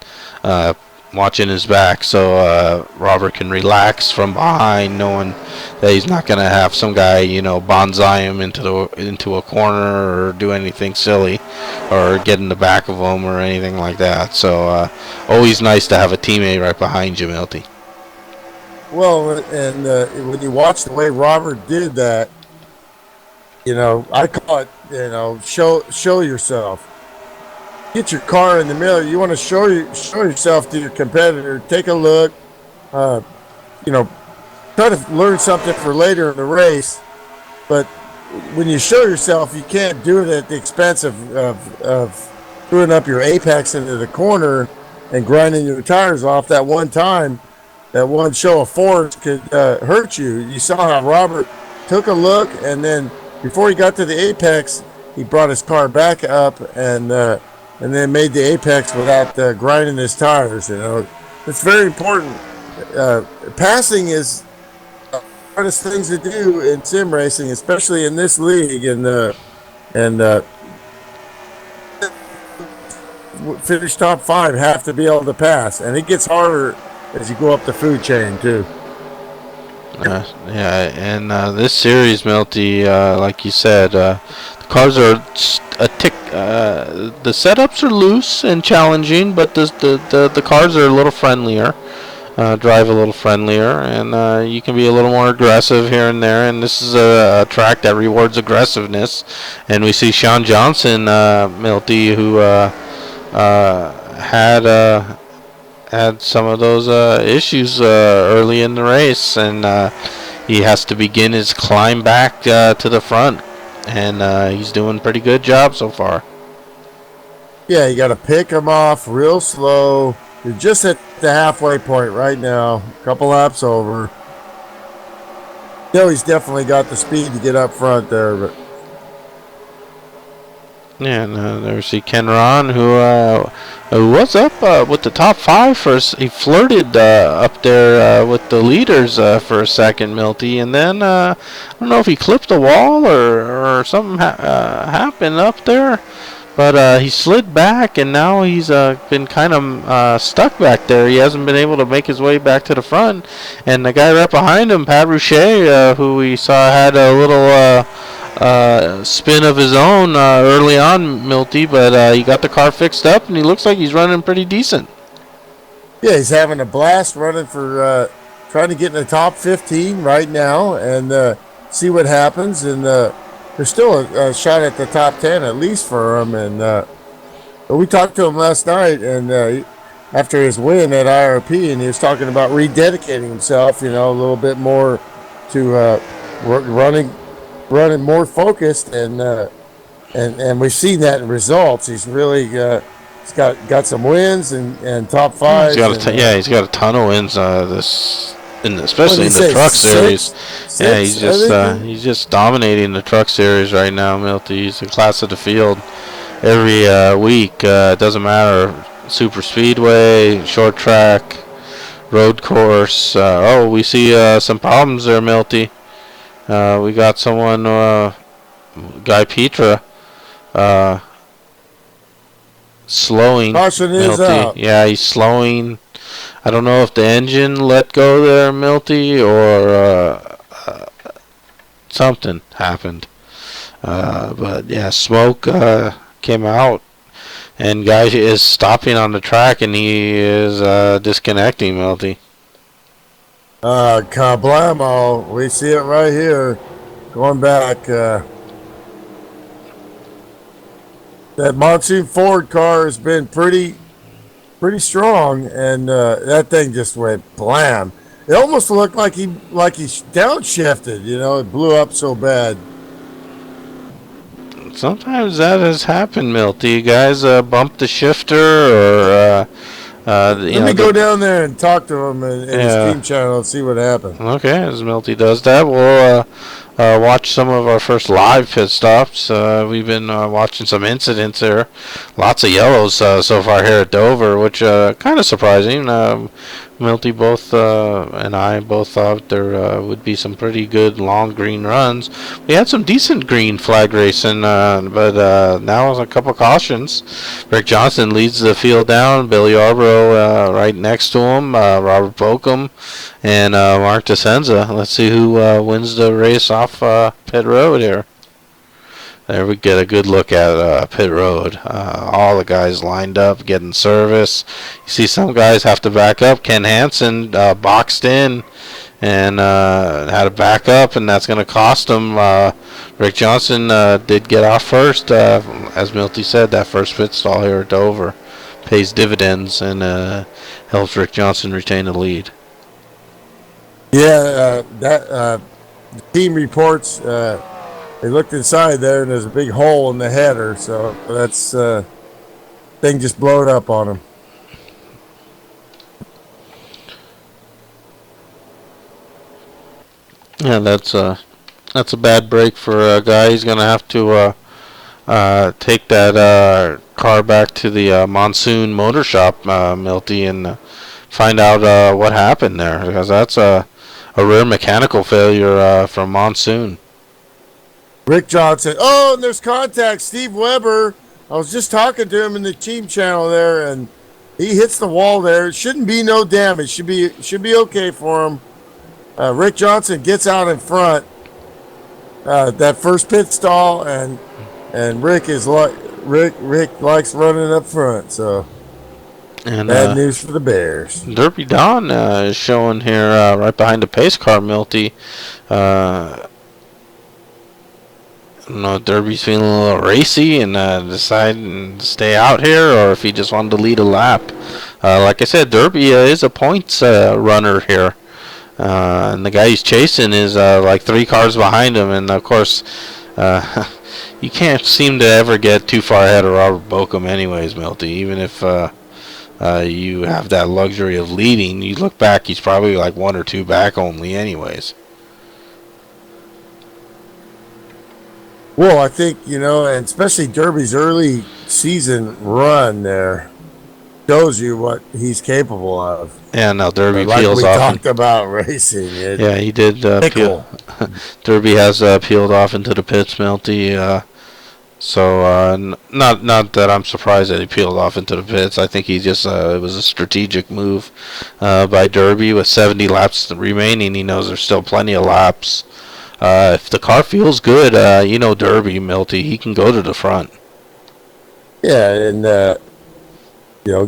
B: watching his back, so Robert can relax from behind, knowing that he's not going to have some guy, bonsai him into a corner or do anything silly or get in the back of him or anything like that. So always nice to have a teammate right behind you, Milty.
A: Well, and when you watch the way Robert did that, I call it, show yourself. Get your car in the middle. You want to show yourself to your competitor. Take a look. Try to learn something for later in the race. But when you show yourself, you can't do it at the expense of screwing up your apex into the corner and grinding your tires off. That one time, that one show of force could hurt you. You saw how Robert took a look, and then before he got to the apex, he brought his car back up and then made the apex without grinding his tires. You know, it's very important. Passing is hardest things to do in sim racing, especially in this league, and finish top 5 have to be able to pass, and it gets harder as you go up the food chain too.
B: Yeah, and this series, Milty, like you said, the cars are a tick. The setups are loose and challenging, but the cars are a little friendlier. Drive a little friendlier, and you can be a little more aggressive here and there. And this is a track that rewards aggressiveness. And we see Sean Johnson, Milty, who had some of those issues early in the race, and he has to begin his climb back to the front. And he's doing a pretty good job so far.
A: Yeah, you got to pick him off real slow. You're just at the halfway point right now, a couple laps over. You know, he's definitely got the speed to get up front there. But
B: yeah, and there we see Ken Ron, who was up with the top 5 first. He flirted up there with the leaders for a second, Milty, and then I don't know if he clipped the wall or something happened up there. But he slid back, and now he's been kind of stuck back there. He hasn't been able to make his way back to the front. And the guy right behind him, Pat Rouchet, who we saw had a little spin of his own early on, Milty, but he got the car fixed up, and he looks like he's running pretty decent.
A: yeah, he's having a blast running for trying to get in the top 15 right now and see what happens. And there's still a shot at the top 10 at least for him. And we talked to him last night, and after his win at IRP, and he was talking about rededicating himself, you know, a little bit more to running more focused, and we've seen that in results. He's really he's got some wins and top 5.
B: He's got a ton of wins especially in the truck series. Yeah, he's just dominating the truck series right now, Milty. He's the class of the field every week. It doesn't matter, super speedway, short track, road course. We see some problems there, Milty. We got someone, Guy Petra, slowing.
A: Caution is out.
B: Yeah, he's slowing. I don't know if the engine let go there, Milty, or something happened. But yeah, smoke came out, and Guy is stopping on the track, and he is disconnecting, Milty.
A: Kablamo. We see it right here. Going back. That Monsoon Ford car has been pretty strong, and that thing just went blam. It almost looked like he downshifted. You know, it blew up so bad.
B: Sometimes that has happened, Milty. Guys bump the shifter, or
A: Let me go down there and talk to him in his team channel and see what happens.
B: Okay, as Milty does that, we'll watch some of our first live pit stops. We've been watching some incidents there. Lots of yellows so far here at Dover, which kind of surprising. Milty and I both thought there would be some pretty good long green runs. We had some decent green flag racing, but now a couple cautions. Rick Johnson leads the field down. Billy Arborough right next to him. Robert Bokum and Mark DeSenza. Let's see who wins the race off pit road here. There we get a good look at pit road. All the guys lined up, getting service. You see some guys have to back up. Ken Hansen boxed in and had to back up, and that's going to cost him. Rick Johnson did get off first. As Milty said, that first pit stall here at Dover pays dividends and helps Rick Johnson retain the lead.
A: Yeah, the team reports they looked inside there, and there's a big hole in the header, so that's thing just blowed up on him. Yeah,
B: that's a bad break for a guy. He's gonna have to take that car back to the Monsoon Motor Shop, Milty, and find out what happened there, because that's a rare mechanical failure from Monsoon.
A: Rick Johnson. Oh, and there's contact. Steve Weber. I was just talking to him in the team channel there, and he hits the wall there. It shouldn't be no damage. Should be okay for him. Rick Johnson gets out in front. That first pit stall, and Rick likes running up front. So
B: And
A: bad news for the Bears.
B: Derby Don is showing here right behind the pace car, Milty. I don't know if Derby's feeling a little racy and deciding to stay out here, or if he just wanted to lead a lap. Like I said, Derby is a points runner here. And the guy he's chasing is like 3 cars behind him. And, of course, you can't seem to ever get too far ahead of Robert Bokum anyways, Milty. Even if you have that luxury of leading, you look back, he's probably like 1 or 2 back only anyways.
A: Well, I think, and especially Derby's early season run there shows you what he's capable of.
B: Yeah, now Derby
A: like
B: peels
A: we
B: off.
A: Talked about racing.
B: Yeah, he did peel. Derby has peeled off into the pits, Milty. So not that I'm surprised that he peeled off into the pits. I think he just it was a strategic move by Derby with 70 laps remaining. He knows there's still plenty of laps. If the car feels good, Derby, Milty, he can go to the front.
A: Yeah, and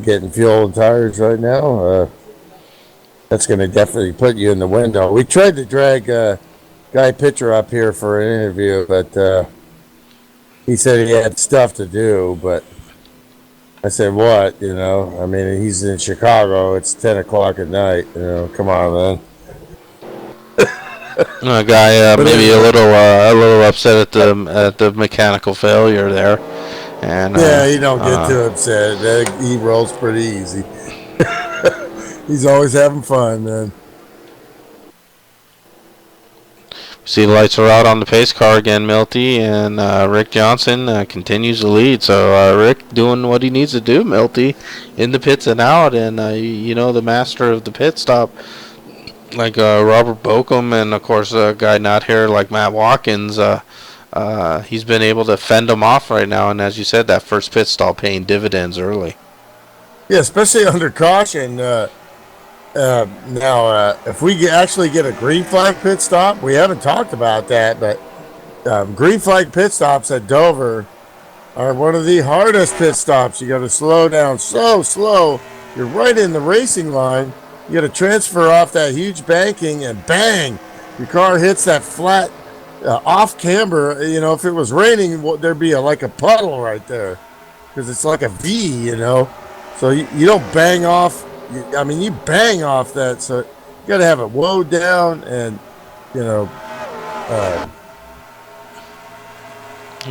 A: getting fuel and tires right now, that's going to definitely put you in the window. We tried to drag Guy Pitcher up here for an interview, but he said he had stuff to do. But I said, what? I mean, he's in Chicago. It's 10 o'clock at night. Come on, man.
B: A guy maybe a little upset at the mechanical failure there, and
A: yeah, he don't get too upset. He rolls pretty easy. He's always having fun, man.
B: See, the lights are out on the pace car again, Milty, and Rick Johnson continues to lead. So Rick doing what he needs to do, Milty, in the pits and out, and the master of the pit stop. Like Robert Bokum, and of course a guy not here like Matt Watkins, he's been able to fend them off right now, and as you said, that first pit stall paying dividends early.
A: Yeah, especially under caution. Now, if we actually get a green flag pit stop, we haven't talked about that, but green flag pit stops at Dover are one of the hardest pit stops. You got to slow down so slow. You're right in the racing line. You got to transfer off that huge banking, and bang, your car hits that flat off camber. If it was raining, there'd be like a puddle right there, because it's like a V. So you don't bang off. You bang off that. So you got to have it woed down, and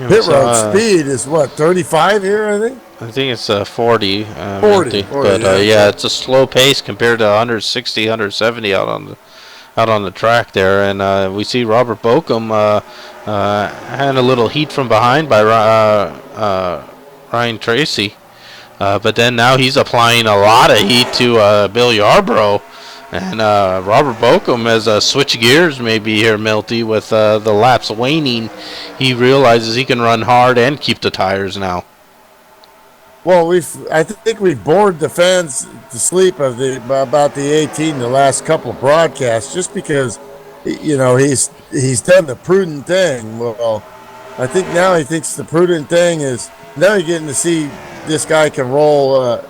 A: pit road speed is what, 35 here, I think.
B: I think it's 40.
A: 40,
B: but yeah, it's a slow pace compared to 160, 170 out on the track there. And we see Robert Bokum had a little heat from behind by Ryan Tracy. But then now he's applying a lot of heat to Bill Yarbrough. And Robert Bokum has switched gears maybe here, Milty, with the laps waning. He realizes he can run hard and keep the tires now.
A: Well, I think we've bored the fans to sleep about the 18 the last couple of broadcasts, just because he's done the prudent thing. Well, I think now he thinks the prudent thing is now you're getting to see this guy can roll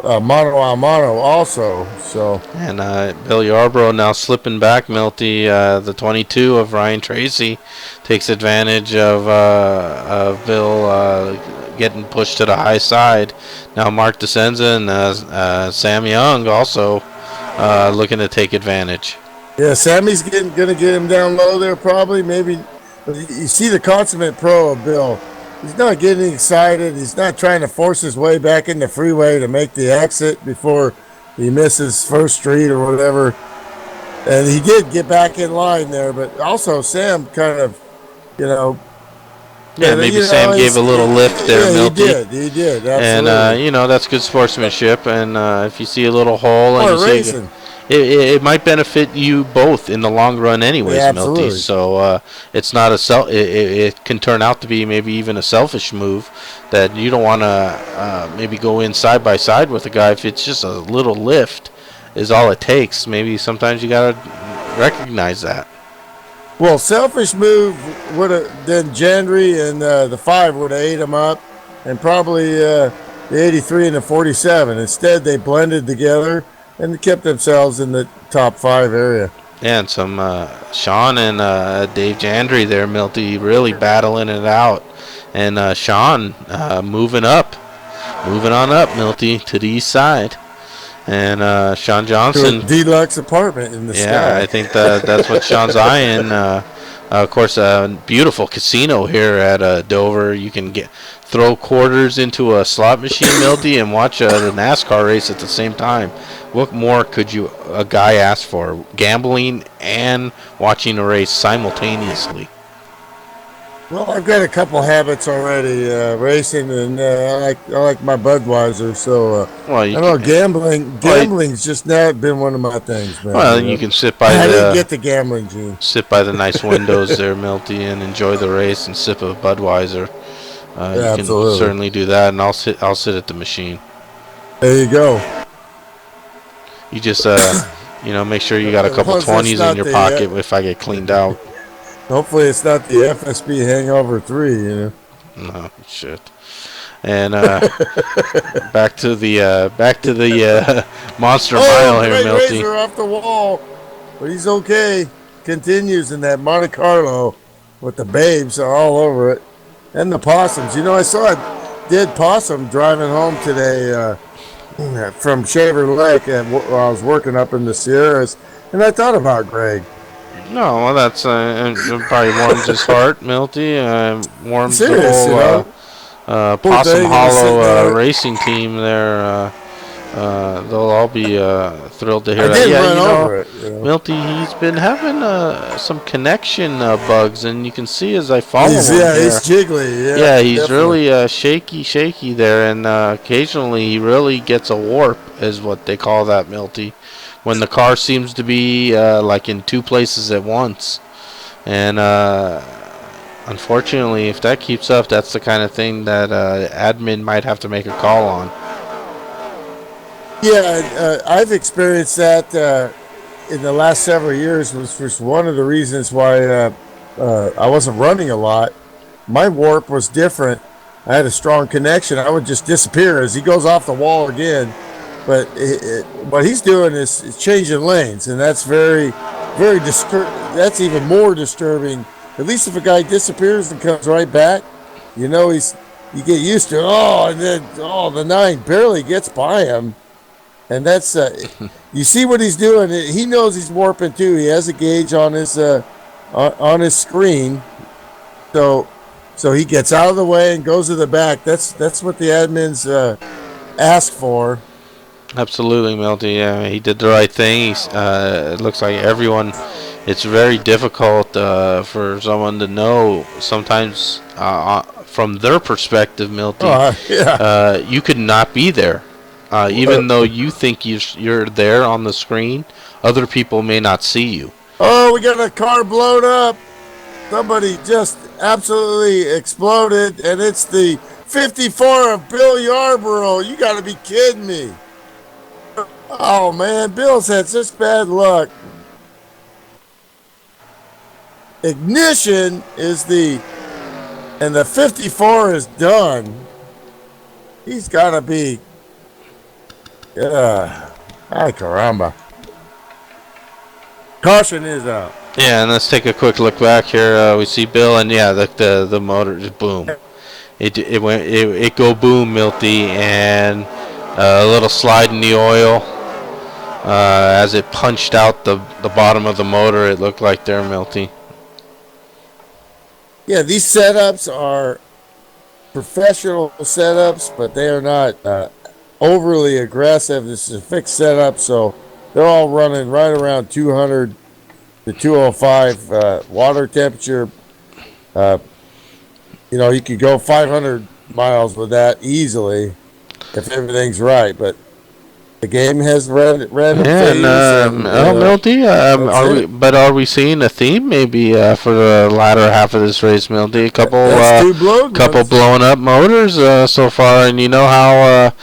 A: mano a mano also. So
B: and Bill Yarbrough now slipping back, Milty. The 22 of Ryan Tracy takes advantage of Bill getting pushed to the high side. Now Mark DeSenza and Sam Young also looking to take advantage.
A: Yeah, Sammy's going to get him down low there probably. Maybe you see the consummate pro of Bill. He's not getting excited. He's not trying to force his way back in the freeway to make the exit before he misses First Street or whatever. And he did get back in line there, but also Sam kind of,
B: Yeah, maybe Sam gave a little lift there, Milty.
A: He did, absolutely.
B: And, you know, that's good sportsmanship. And if you see a little hole and you
A: racing.
B: see it might benefit you both in the long run anyways,
A: Yeah,
B: Milty. So it's not it can turn out to be maybe even a selfish move that you don't want to maybe go in side by side with a guy. If it's just a little lift is all it takes, maybe sometimes you got to recognize that.
A: Well, selfish move would have then Gendry and the 5 would have ate him up, and probably the 83 and the 47. Instead, they blended together and kept themselves in the top 5 area.
B: Yeah, and some Sean and Dave Gendry there, Milty, really battling it out, and Sean moving on up, Milty, to the east side. And Sean Johnson,
A: deluxe apartment in the sky.
B: Yeah, I think that's what Sean's eyeing. Of course, a beautiful casino here at Dover. You can throw quarters into a slot machine, Milty, and watch the NASCAR race at the same time. What more could a guy ask for? Gambling and watching a race simultaneously.
A: Well, I've got a couple habits already, racing, and I like my Budweiser. So I know gambling's just not been one of my things, man.
B: Well, you can sit by
A: I didn't get the gambling gene.
B: Sit by the nice windows there, Milty, and enjoy the race and sip a Budweiser. You can certainly do that, and I'll sit at the machine.
A: There you go.
B: You just make sure you got a couple 20s in your pocket if I get cleaned out.
A: Hopefully it's not the FSB Hangover 3, you know.
B: No, shit. And back to the Monster Mile here, Milty.
A: Razor off the wall, but he's okay. Continues in that Monte Carlo with the babes all over it, and the possums. You know, I saw a dead possum driving home today from Shaver Lake, and while I was working up in the Sierras, and I thought about Greg.
B: No, well, that's probably warms his heart, Milty. Warms
A: Serious,
B: the whole Possum Hollow racing team there. They'll all be thrilled to hear that. Milty, he's been having some connection bugs, and you can see as I follow him.
A: He's jiggly.
B: Yeah, he's definitely. Really shaky there, and occasionally he really gets a warp, is what they call that, Milty. When the car seems to be like in two places at once. And unfortunately, if that keeps up, that's the kind of thing that admin might have to make a call on.
A: Yeah, I've experienced that in the last several years, which was one of the reasons why I wasn't running a lot. My warp was different. I had a strong connection. I would just disappear as he goes off the wall again. But what he's doing is changing lanes, and that's very, very that's even more disturbing. At least if a guy disappears and comes right back, you get used to it. And then the 9 barely gets by him, and that's you see what he's doing. He knows he's warping too. He has a gauge on his screen, so he gets out of the way and goes to the back. That's what the admins ask for.
B: Absolutely, Milty. Yeah, he did the right thing. It looks like everyone. It's very difficult for someone to know sometimes from their perspective, Milty. You could not be there, even though you think you're there on the screen. Other people may not see you.
A: Oh, we got a car blown up. Somebody just absolutely exploded, and it's the 54 of Bill Yarborough. You got to be kidding me. Oh, man, Bill's had such bad luck. Ignition is and the 54 is done. He's got to be, ay caramba. Caution is out.
B: Yeah, and let's take a quick look back here. We see Bill, and the motor just boom. It go boom, Milty, and a little slide in the oil. As it punched out the bottom of the motor, it looked like there, Milty.
A: Yeah, these setups are professional setups, but they are not overly aggressive. This is a fixed setup, so they're all running right around 200 to 205 water temperature. You could go 500 miles with that easily if everything's right. But the game has random
B: Yeah, and
A: phase, and
B: Milty,
A: that's it.
B: are we seeing a theme maybe for the latter half of this race, Milty? A
A: That's two blowed
B: couple
A: ones.
B: blowing up motors so far, and you know how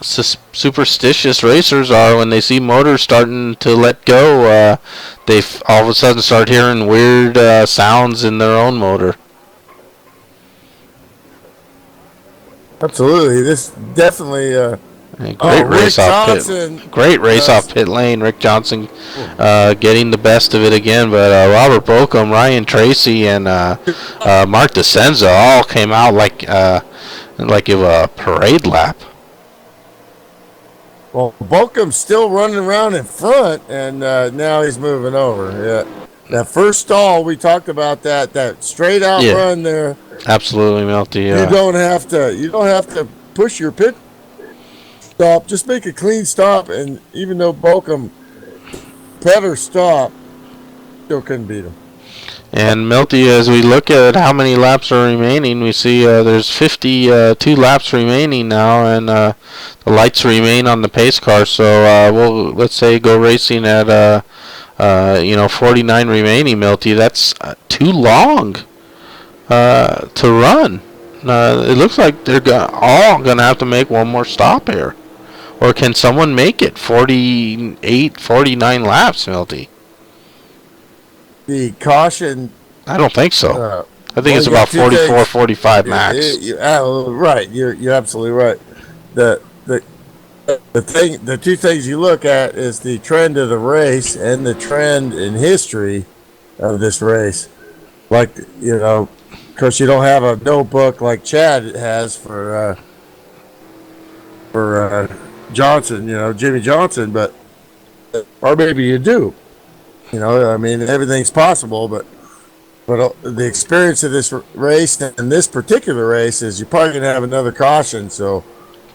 B: superstitious racers are when they see motors starting to let go. They all of a sudden start hearing weird sounds in their own motor.
A: Absolutely, this definitely.
B: Great race
A: Rick
B: off
A: Johnson.
B: pit. Great race off pit lane. Rick Johnson getting the best of it again, but Robert Bocum, Ryan Tracy, and Mark DeCenza all came out like it was a parade lap.
A: Well, Bocum's still running around in front, and now he's moving over. Yeah, that first stall we talked about that straight out run there.
B: Absolutely, Melty.
A: You don't have to push your pit stop. Just make a clean stop, and even though Bocum better stop, still couldn't beat him.
B: And Milty, as we look at how many laps are remaining, we see there's 52 laps remaining now, and the lights remain on the pace car. So let's say go racing at 49 remaining, Milty. That's too long to run. It looks like they're all gonna have to make one more stop here, or can someone make it 48, 49 laps, Milty?
A: The caution.
B: I don't think so. I think it's about 44, 45 max.
A: Right, you're absolutely right. The two things you look at is the trend of the race and the trend in history of this race. Like, of course, you don't have a notebook like Chad has for Johnson, Jimmy Johnson, or maybe you do. Everything's possible, but the experience of this race and this particular race is you're probably going to have another caution. So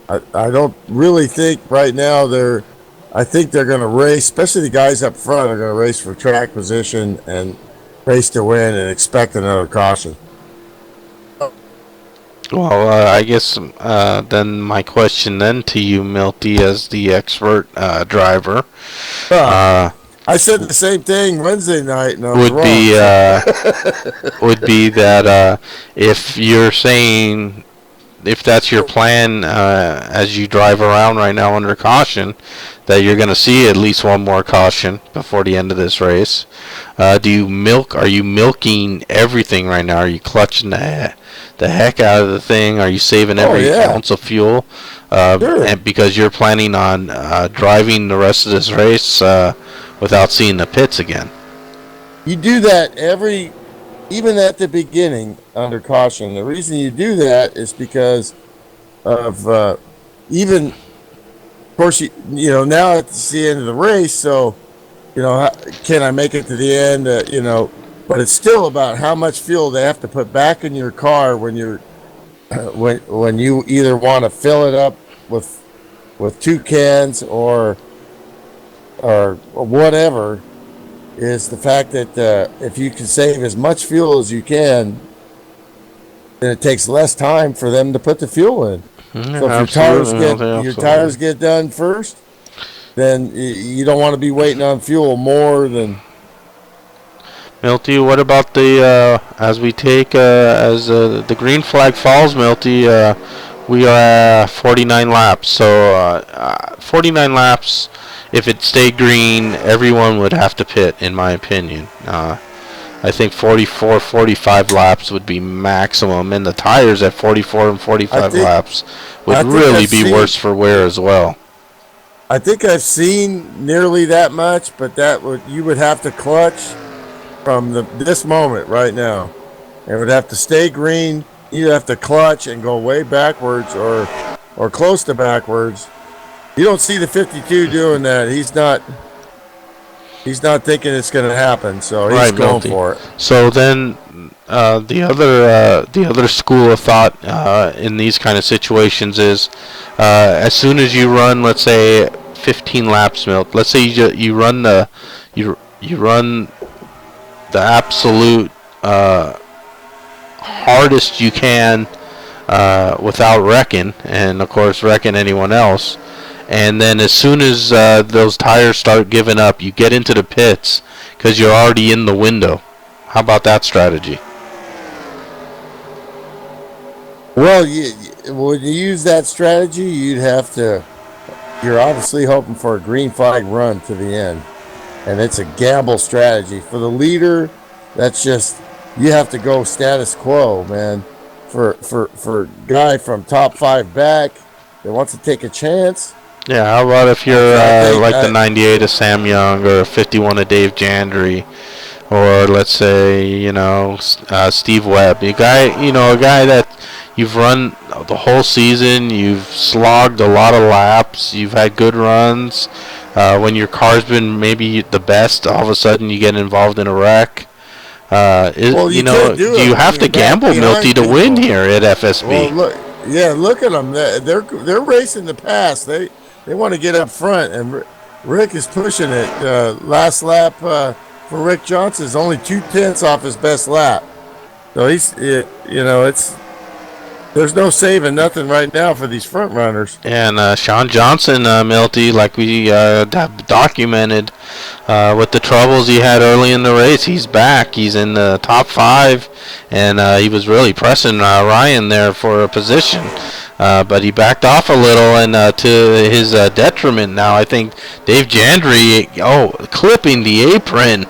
A: I don't really think right now I think they're going to race, especially the guys up front are going to race for track position and race to win and expect another caution.
B: Well, I guess then my question then to you, Milty, as the expert driver.
A: I said the same thing Wednesday night, and I was wrong.
B: Would be that if you're saying, if that's your plan as you drive around right now under caution, that you're going to see at least one more caution before the end of this race. Are you milking everything right now? Are you clutching the heck out of the thing? Are you saving every ounce of fuel?
A: Sure.
B: And because you're planning on driving the rest of this race without seeing the pits again.
A: You do that even at the beginning under caution. The reason you do that is because of of course, now it's the end of the race, so, can I make it to the end, but it's still about how much fuel they have to put back in your car when you're, when you either want to fill it up with 2 cans or whatever, is the fact that if you can save as much fuel as you can, then it takes less time for them to put the fuel in. So if your tires get done first, then you don't want to be waiting on fuel more than.
B: Milty, what about as we take as the green flag falls, Milty? We are 49 laps. So 49 laps. If it stayed green, everyone would have to pit, in my opinion. I think 44, 45 laps would be maximum, and the tires at 44 and 45 laps would really be worse for wear as well.
A: I think I've seen nearly that much, but you would have to clutch from this moment right now. It would have to stay green. You'd have to clutch and go way backwards or close to backwards. You don't see the 52 doing that. He's not thinking it's going to happen, so he's going for it.
B: So then the other school of thought in these kind of situations is as soon as you run, let's say 15 laps, Milt. Let's say you run the hardest you can without wrecking, and of course wrecking anyone else. And then as soon as those tires start giving up, you get into the pits because you're already in the window. How about that strategy?
A: Well, when you use that strategy, you're obviously hoping for a green flag run to the end. And it's a gamble strategy. For the leader, that's just, you have to go status quo, man. For guy from top 5 back that wants to take a chance.
B: Yeah, how about if you're the 98 of Sam Young or 51 of Dave Jandry, or let's say Steve Webb, a guy that you've run the whole season, you've slogged a lot of laps, you've had good runs. When your car's been maybe the best, all of a sudden you get involved in a wreck. Do you have to gamble, Milty, to win here at FSB?
A: Well, look at them. They're racing the pass. They want to get up front, and Rick is pushing it. Last lap for Rick Johnson is only 2/10 off his best lap. So there's no saving nothing right now for these front runners.
B: And Sean Johnson, Milty, like we documented with the troubles he had early in the race, he's back. He's in the top 5, and he was really pressing Ryan there for a position. But he backed off a little, and to his detriment now, I think Dave Jandry, clipping the apron,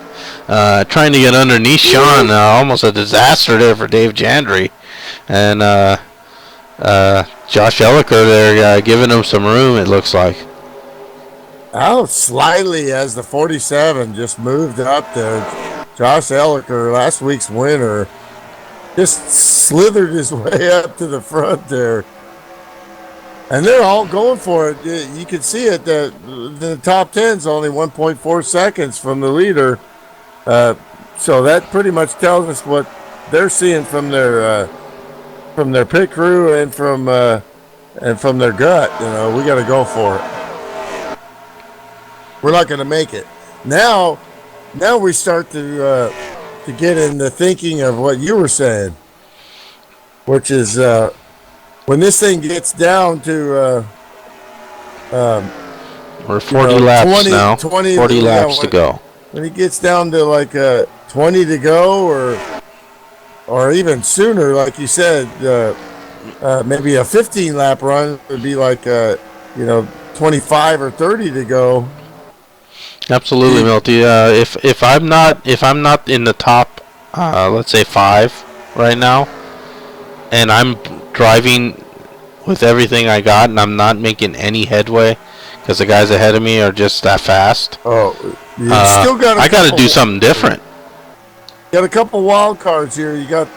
B: trying to get underneath Sean. Almost a disaster there for Dave Jandry. And Josh Elliker there giving him some room, it looks like.
A: How slightly as the 47 just moved up there. Josh Elliker, last week's winner, just slithered his way up to the front there. And they're all going for it. You can see it. The top 10 is only 1.4 seconds from the leader. So that pretty much tells us what they're seeing from their pit crew and from their gut. We got to go for it. We're not going to make it. Now we start to get in the thinking of what you were saying, which is when this thing gets down to
B: we're 40 laps
A: 20,
B: now.
A: 20,
B: 40 laps to go.
A: When it gets down to like 20 to go, or even sooner, like you said, maybe a 15 lap run would be like 25 or 30 to go.
B: Absolutely, Milty. If I'm not in the top, let's say 5 right now, and I'm driving with everything I got, and I'm not making any headway because the guys ahead of me are just that fast.
A: Oh, you still got.
B: I got to do something different.
A: You got a couple wild cards here. You got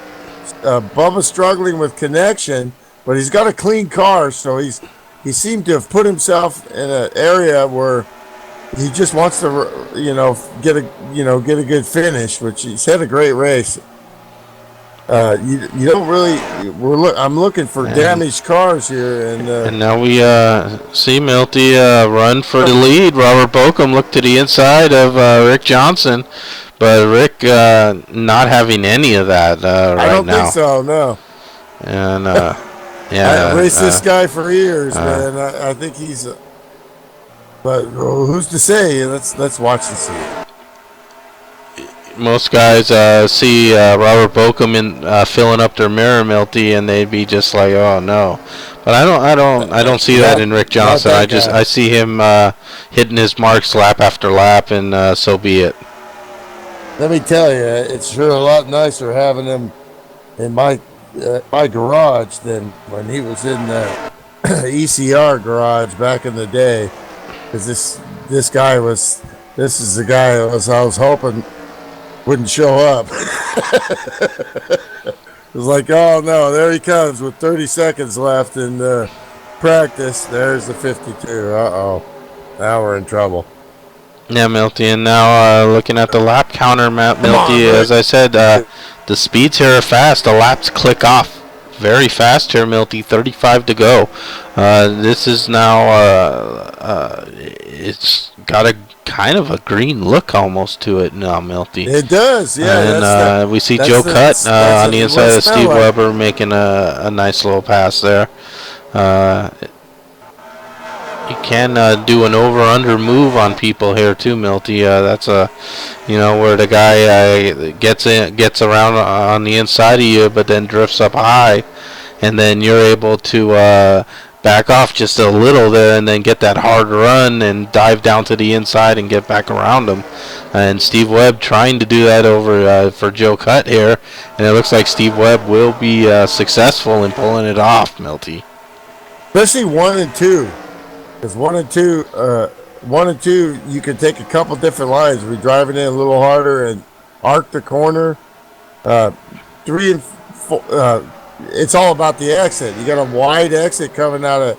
A: Bubba struggling with connection, but he's got a clean car, so he seemed to have put himself in an area where he just wants to, get a good finish, which he's had a great race. You don't really. I'm looking for damaged cars here,
B: and now we see Milty run for the lead. Robert Bokum looked to the inside of Rick Johnson, but Rick not having any of that right now.
A: I don't think so. No.
B: And yeah,
A: I raced this guy for years, man. I think he's. But who's to say? Let's watch and see.
B: Most guys see Robert Bokum filling up their mirror, Milty, and they'd be just like, "Oh no," but I don't see that in Rick Johnson. I see him hitting his marks lap after lap, and so be it.
A: Let me tell you, it's sure a lot nicer having him in my garage than when he was in the ECR garage back in the day. Because this is the guy I was hoping wouldn't show up. It was like, oh no, there he comes with 30 seconds left in practice. There's the 52. Uh-oh. Now we're in trouble.
B: Yeah, Milty, and now looking at the lap counter, Milty, as I said, the speeds here are fast. The laps click off very fast here, Milty. 35 to go. This is now, it's got to kind of a green look almost to it now, Milty.
A: It does, yeah.
B: And we see Joe Cutt on the inside of Steve Weber making a nice little pass there. You can do an over-under move on people here too, Milty. That's where the guy gets around on the inside of you, but then drifts up high, and then you're able to back off just a little there, and then get that hard run and dive down to the inside and get back around him. And Steve Webb trying to do that over for Joe Cutt here, and it looks like Steve Webb will be successful in pulling it off, Milty.
A: Especially 1 and 2. Because 1 and 2, you can take a couple different lines. We drive it in a little harder and arc the corner. 3 and 4, it's all about the exit. You got a wide exit coming out of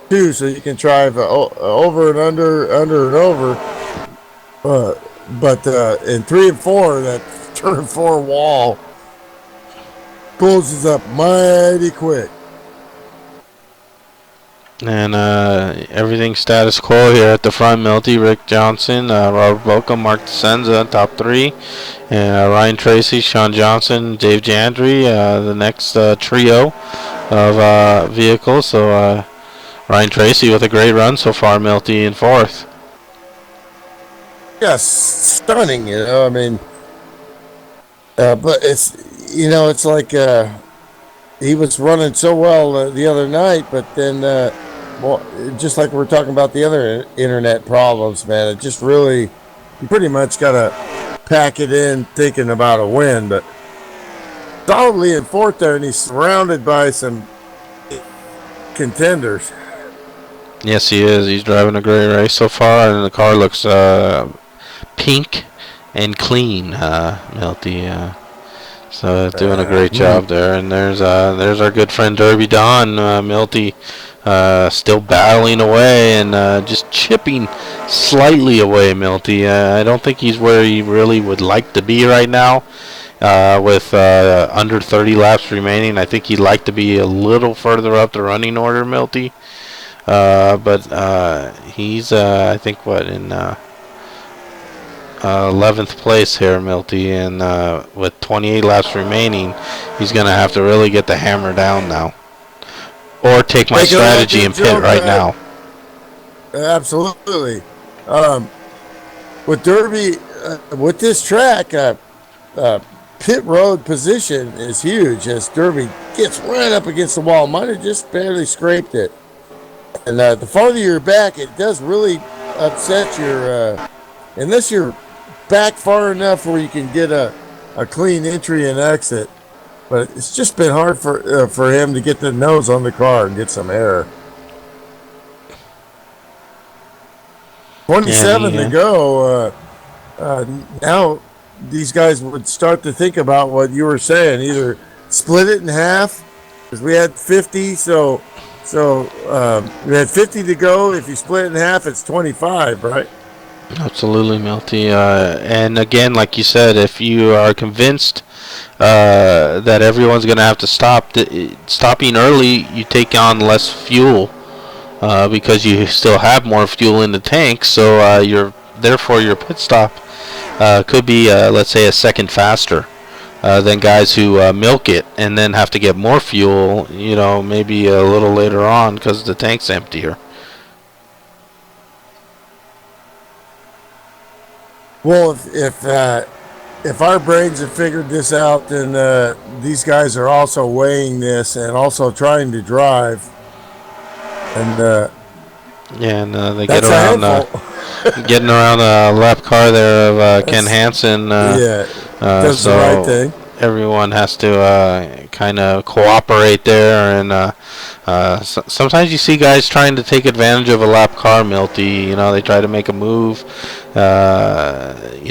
A: 2, so you can drive over and under and over. But in 3 and 4, that turn 4 wall closes up mighty quick.
B: And everything status quo here at the front. Milty, Rick Johnson, Robert Boca, Mark DeSenza, top 3. And Ryan Tracy, Sean Johnson, Dave Jandry, the next trio of vehicles. So Ryan Tracy with a great run so far, Milty, in 4th.
A: Yes, stunning, I mean, but it's like he was running so well the other night, but then just like we're talking about the other internet problems, man, it just really, you pretty much got to pack it in thinking about a win, but solidly in 4th there, and he's surrounded by some contenders.
B: Yes, he is. He's driving a great race so far, and the car looks pink and clean, Milty. So doing a great job there. And there's our good friend Derby Don, Milty, still battling away and just chipping slightly away, Milty. I don't think he's where he really would like to be right now. With under 30 laps remaining, I think he'd like to be a little further up the running order, Milty. But he's I think in 11th place here, Milty, and with 28 laps remaining, he's going to have to really get the hammer down now, or take my strategy and pit right now.
A: Absolutely. With Derby, with this track, pit road position is huge as Derby gets right up against the wall. Might have just barely scraped it. And the farther you're back, it does really upset your, unless you're back far enough where you can get a clean entry and exit. But it's just been hard for him to get the nose on the car and get some air. 27 to go. Now these guys would start to think about what you were saying. Either split it in half, because we had 50, so we had 50 to go. If you split it in half, it's 25, right?
B: Absolutely, Milty. And again, like you said, if you are convinced that everyone's going to have to stop, stopping early, you take on less fuel because you still have more fuel in the tank. So therefore your pit stop could be, let's say, a second faster than guys who milk it and then have to get more fuel, maybe a little later on because the tank's emptier.
A: Well, if our brains have figured this out, then these guys are also weighing this and also trying to drive. And
B: they get around, getting around a lap car there of Ken Hansen.
A: Does the right thing.
B: Everyone has to kind of cooperate there, and sometimes you see guys trying to take advantage of a lap car, Milty. They try to make a move, to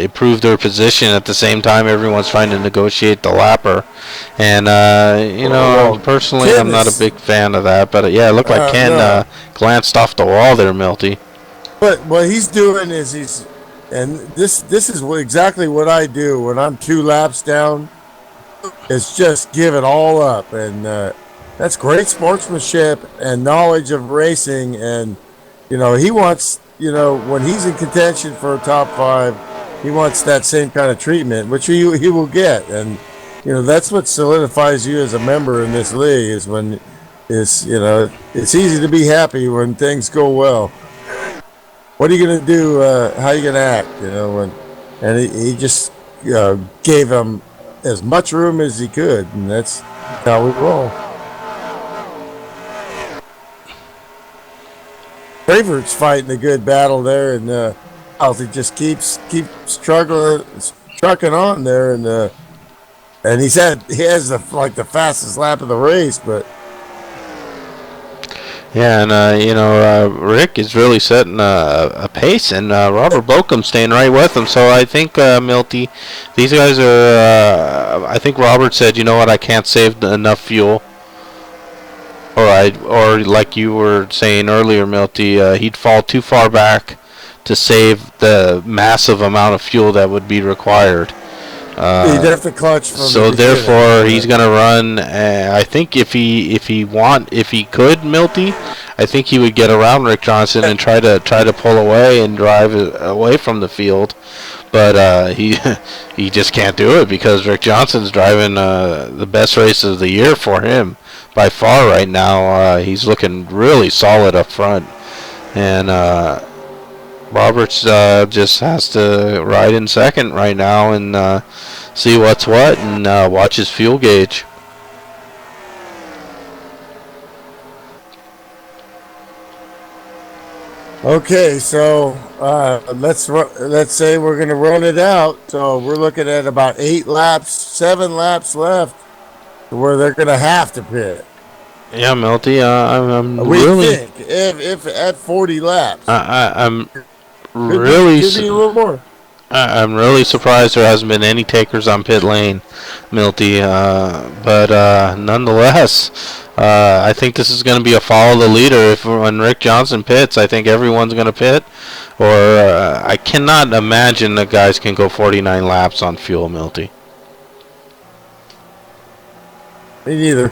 B: improve their position. At the same time, everyone's trying to negotiate the lapper, and personally, I'm not a big fan of that. But it looked like Ken glanced off the wall there, Milty.
A: But what he's doing is and this is exactly what I do when I'm 2 laps down. Is just give it all up, and that's great sportsmanship and knowledge of racing. And he wants when he's in contention for a top 5, he wants that same kind of treatment, which he will get. And that's what solidifies you as a member in this league is when it's easy to be happy when things go well. What are you going to do? How are you going to act? And he just gave him as much room as he could, and that's how we roll. Favorite's fighting a good battle there, and he just keeps trucking on there, and he has the fastest lap of the race, but.
B: Yeah, and Rick is really setting a pace, and Robert Bokum's staying right with him. So I think Milty, these guys are. I think Robert said, I can't save enough fuel, or like you were saying earlier, Milty, he'd fall too far back to save the massive amount of fuel that would be required.
A: He'd have to clutch from
B: so therefore he's gonna run. I think if he could, Milty, I think he would get around Rick Johnson and try to pull away and drive away from the field, but he just can't do it because Rick Johnson's driving the best race of the year for him by far right now. He's looking really solid up front, and Roberts just has to ride in second right now and see what's what and watch his fuel gauge.
A: Okay, so let's say we're going to run it out. So we're looking at about 7 laps left where they're going to have to pit.
B: Yeah, Milty, I'm
A: we
B: really
A: think if at 40 laps.
B: I'm
A: really could be a little more.
B: I'm really surprised there hasn't been any takers on pit lane, Milty. But nonetheless, I think this is going to be a follow the leader. When Rick Johnson pits, I think everyone's going to pit. Or I cannot imagine that guys can go 49 laps on fuel, Milty.
A: Me neither.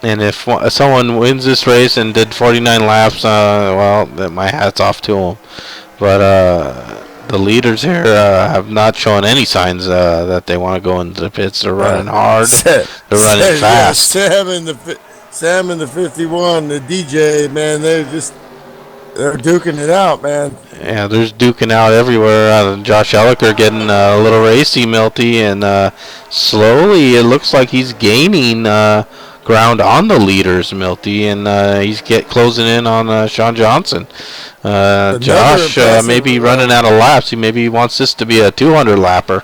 B: And if someone wins this race and did 49 laps, well, my hat's off to them. But the leaders here have not shown any signs that they want to go into the pits. They're running hard. They're running fast.
A: Sam and the 51, the DJ, man, they're duking it out, man.
B: Yeah, there's duking out everywhere. Josh Elliker getting a little racy, Milty, and slowly it looks like he's gaining ground on the leaders, Milty, and he's closing in on Sean Johnson. Josh may be running out of laps. Maybe he wants this to be a 200 lapper.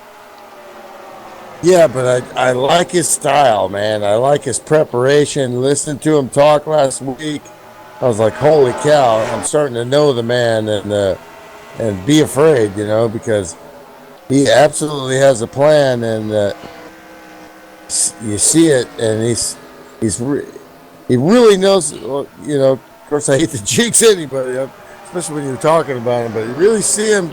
A: Yeah, but I like his style, man. I like his preparation. Listening to him talk last week, I was like, holy cow, I'm starting to know the man and be afraid, because he absolutely has a plan, and you see it, and he really knows, of course I hate to jinx anybody, especially when you're talking about him, but you really see him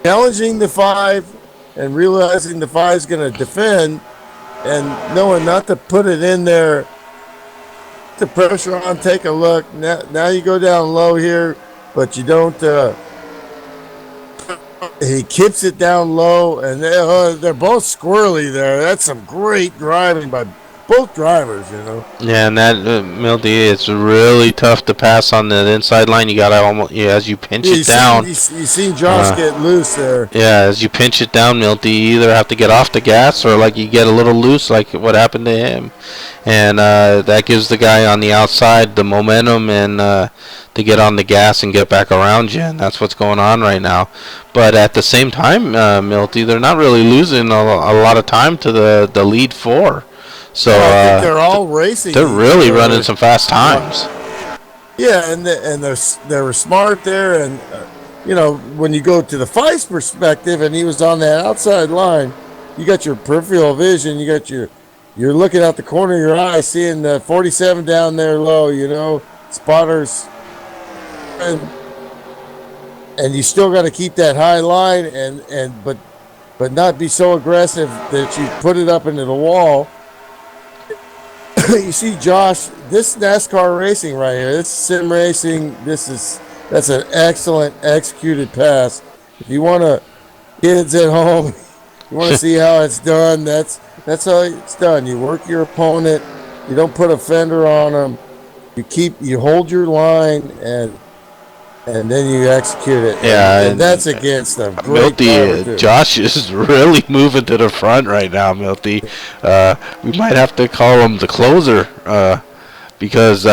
A: challenging the 5 and realizing the 5's going to defend and knowing not to put it in there, the pressure on, take a look. Now you go down low here, but you don't, he keeps it down low, and they're both squirrely there. That's some great driving by both drivers,
B: Yeah, and that, Milty, it's really tough to pass on the inside line. You got to almost, as you pinch it down.
A: You seen Josh get loose there.
B: Yeah, as you pinch it down, Milty, you either have to get off the gas or like you get a little loose like what happened to him. And that gives the guy on the outside the momentum and to get on the gas and get back around you, and that's what's going on right now. But at the same time, Milty, they're not really losing a lot of time to the lead 4. So
A: I think they're all racing.
B: They're really running some fast times.
A: Yeah, and they were smart there, and when you go to the Feist perspective, and he was on that outside line, you got your peripheral vision, you're looking out the corner of your eye, seeing the 47 down there low, spotters, and you still got to keep that high line, but not be so aggressive that you put it up into the wall. You see, Josh, this NASCAR racing right here, this sim racing, this is That's an excellent executed pass. If you want to, kids at home, you want to see how it's done. That's how it's done. You work your opponent. You don't put a fender on them. You hold your line and then you execute it.
B: Yeah,
A: and that's against them.
B: Milty, Josh is really moving to the front right now, Milty. We might have to call him the closer because,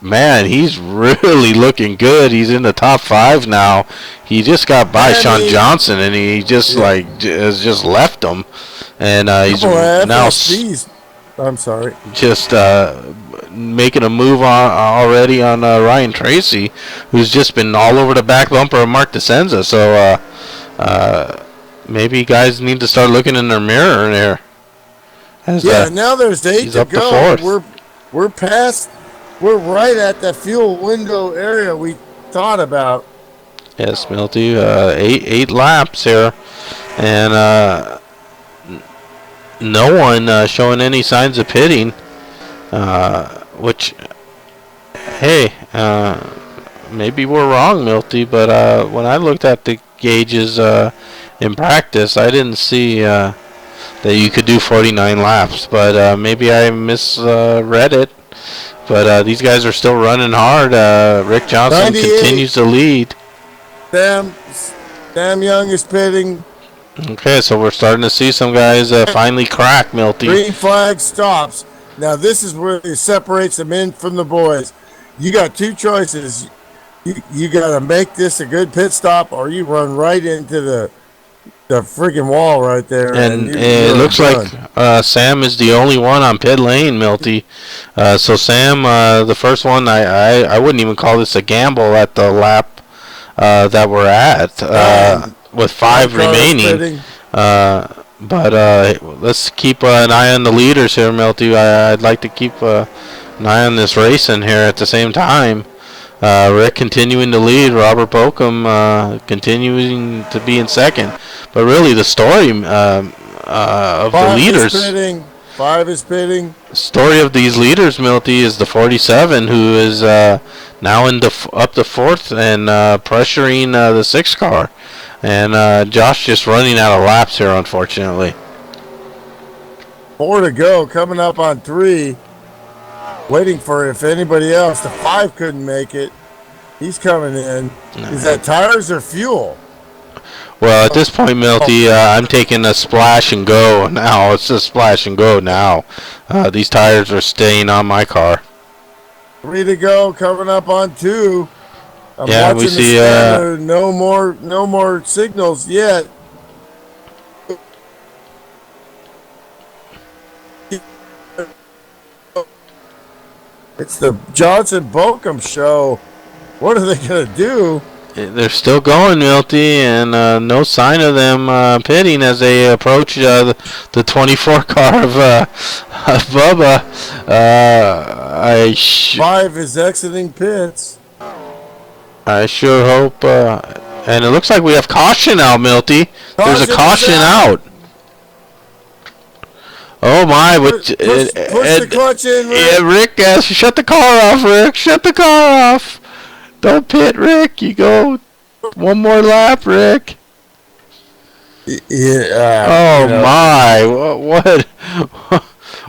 B: man, he's really looking good. He's in the top 5 now. He just got by Sean Johnson, and he just has just left him. And he's now
A: I'm sorry.
B: Just making a move already on Ryan Tracy, who's just been all over the back bumper of Mark DeSenza. So maybe guys need to start looking in their mirror there.
A: Now there's 8 to go. We're right at the fuel window area we thought about.
B: Yes, Milty, 8 laps here, and no one showing any signs of pitting, which, hey, maybe we're wrong, Milty, but when I looked at the gauges in practice, I didn't see that you could do 49 laps, but maybe I misread it. But these guys are still running hard. Rick Johnson continues to lead.
A: Sam Young is pitting.
B: Okay, so we're starting to see some guys finally crack, Milty.
A: Green flag stops. Now this is where it separates the men from the boys. You got 2 choices. You got to make this a good pit stop, or you run right into the freaking wall right there.
B: And it looks like Sam is the only one on pit lane, Milty. So Sam, the first one, I wouldn't even call this a gamble at the lap that we're at. With 5 remaining, but let's keep an eye on the leaders here, Milty. I'd like to keep an eye on this racing here at the same time. Rick continuing to lead, Robert Bokum continuing to be in second. But really, the story of the leaders.
A: 5 is pitting.
B: Story of these leaders, Milty, is the 47, who is now in up to 4th and pressuring the 6 car. And Josh just running out of laps here, unfortunately.
A: 4 to go, coming up on 3. Waiting for if anybody else. The 5 couldn't make it. He's coming in. Is that tires or fuel?
B: Well, at this point, Milty, I'm taking a splash and go now. It's a splash and go now. These tires are staying on my car.
A: 3 to go, coming up on 2. I'm
B: watching we see
A: no more signals yet. It's the Johnson Bokum show. What are they gonna do?
B: They're still going, Milty, and no sign of them pitting as they approach the 24 car of Bubba.
A: 5 is exiting pits.
B: I sure hope, and it looks like we have caution out, Milty. There's a caution out. Oh my!
A: Push the clutch in, Rick.
B: Yeah, Rick, shut the car off, Rick. Shut the car off. Don't pit, Rick. You go one more lap, Rick.
A: Yeah.
B: My!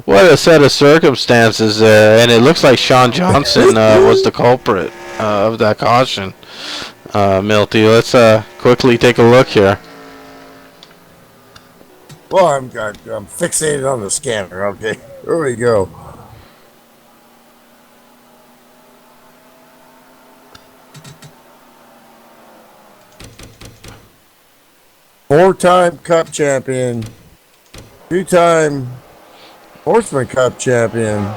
B: What a set of circumstances there, and it looks like Sean Johnson was the culprit of that caution. Milty, let's quickly take a look here.
A: Well, I'm fixated on the scanner. Okay, here we go. Four-time Cup champion, 2-time Horseman Cup champion.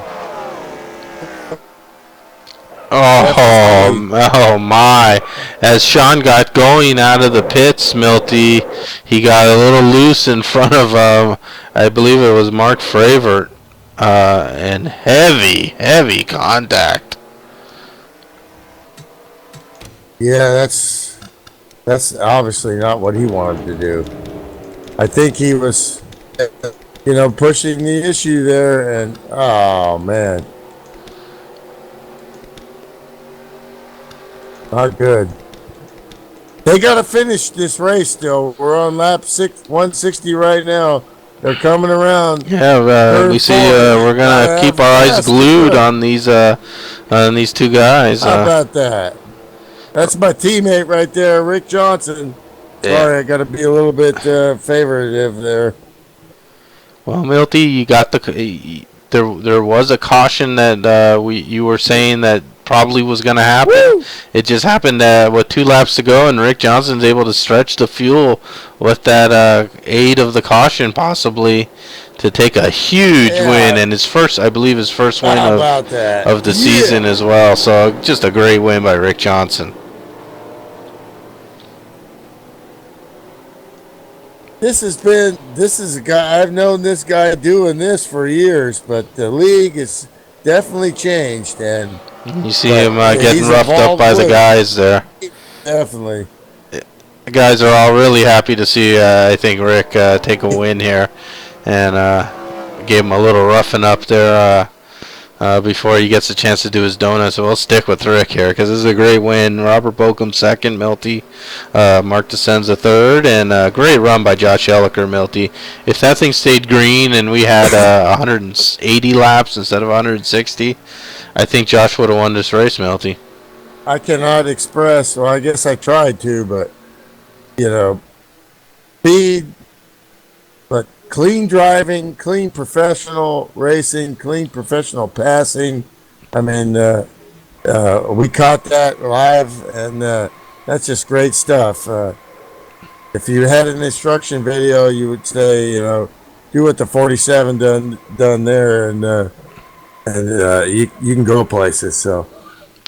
B: Oh my! As Sean got going out of the pits, Milty, he got a little loose in front of I believe it was Mark Fravert, and heavy contact.
A: Yeah, that's obviously not what he wanted to do. I think he was, pushing the issue there, and oh man. good. They got to finish this race still. We're on lap 160 right now. They're coming around.
B: Yeah, we see. We're gonna keep our eyes glued on these two guys.
A: How about that? That's my teammate right there, Rick Johnson. Sorry, I got to be a little bit favoritive there.
B: Well, Milty, you got there was a caution that you were saying that probably was going to happen.
A: Woo!
B: It just happened with 2 laps to go, and Rick Johnson's able to stretch the fuel with that aid of the caution, possibly to take a huge win, and I believe his first win of the season as well. So just a great win by Rick Johnson.
A: This is a guy, I've known this guy doing this for years, but the league has definitely changed, and
B: you see him getting roughed up by the guys there.
A: Definitely.
B: The guys are all really happy to see, I think, Rick take a win here, and gave him a little roughing up there before he gets a chance to do his donuts. So we'll stick with Rick here because this is a great win. Robert Bokum second, Milty, Mark Descends third, and a great run by Josh Elliker, Milty. If that thing stayed green and we had 180 laps instead of 160, I think Josh would have won this race, Milty.
A: I cannot express, well, I guess I tried to, but, speed, but clean driving, clean professional racing, clean professional passing. I mean, we caught that live, and that's just great stuff. If you had an instruction video, you would say, do what the 47 done there, and you can go places. So.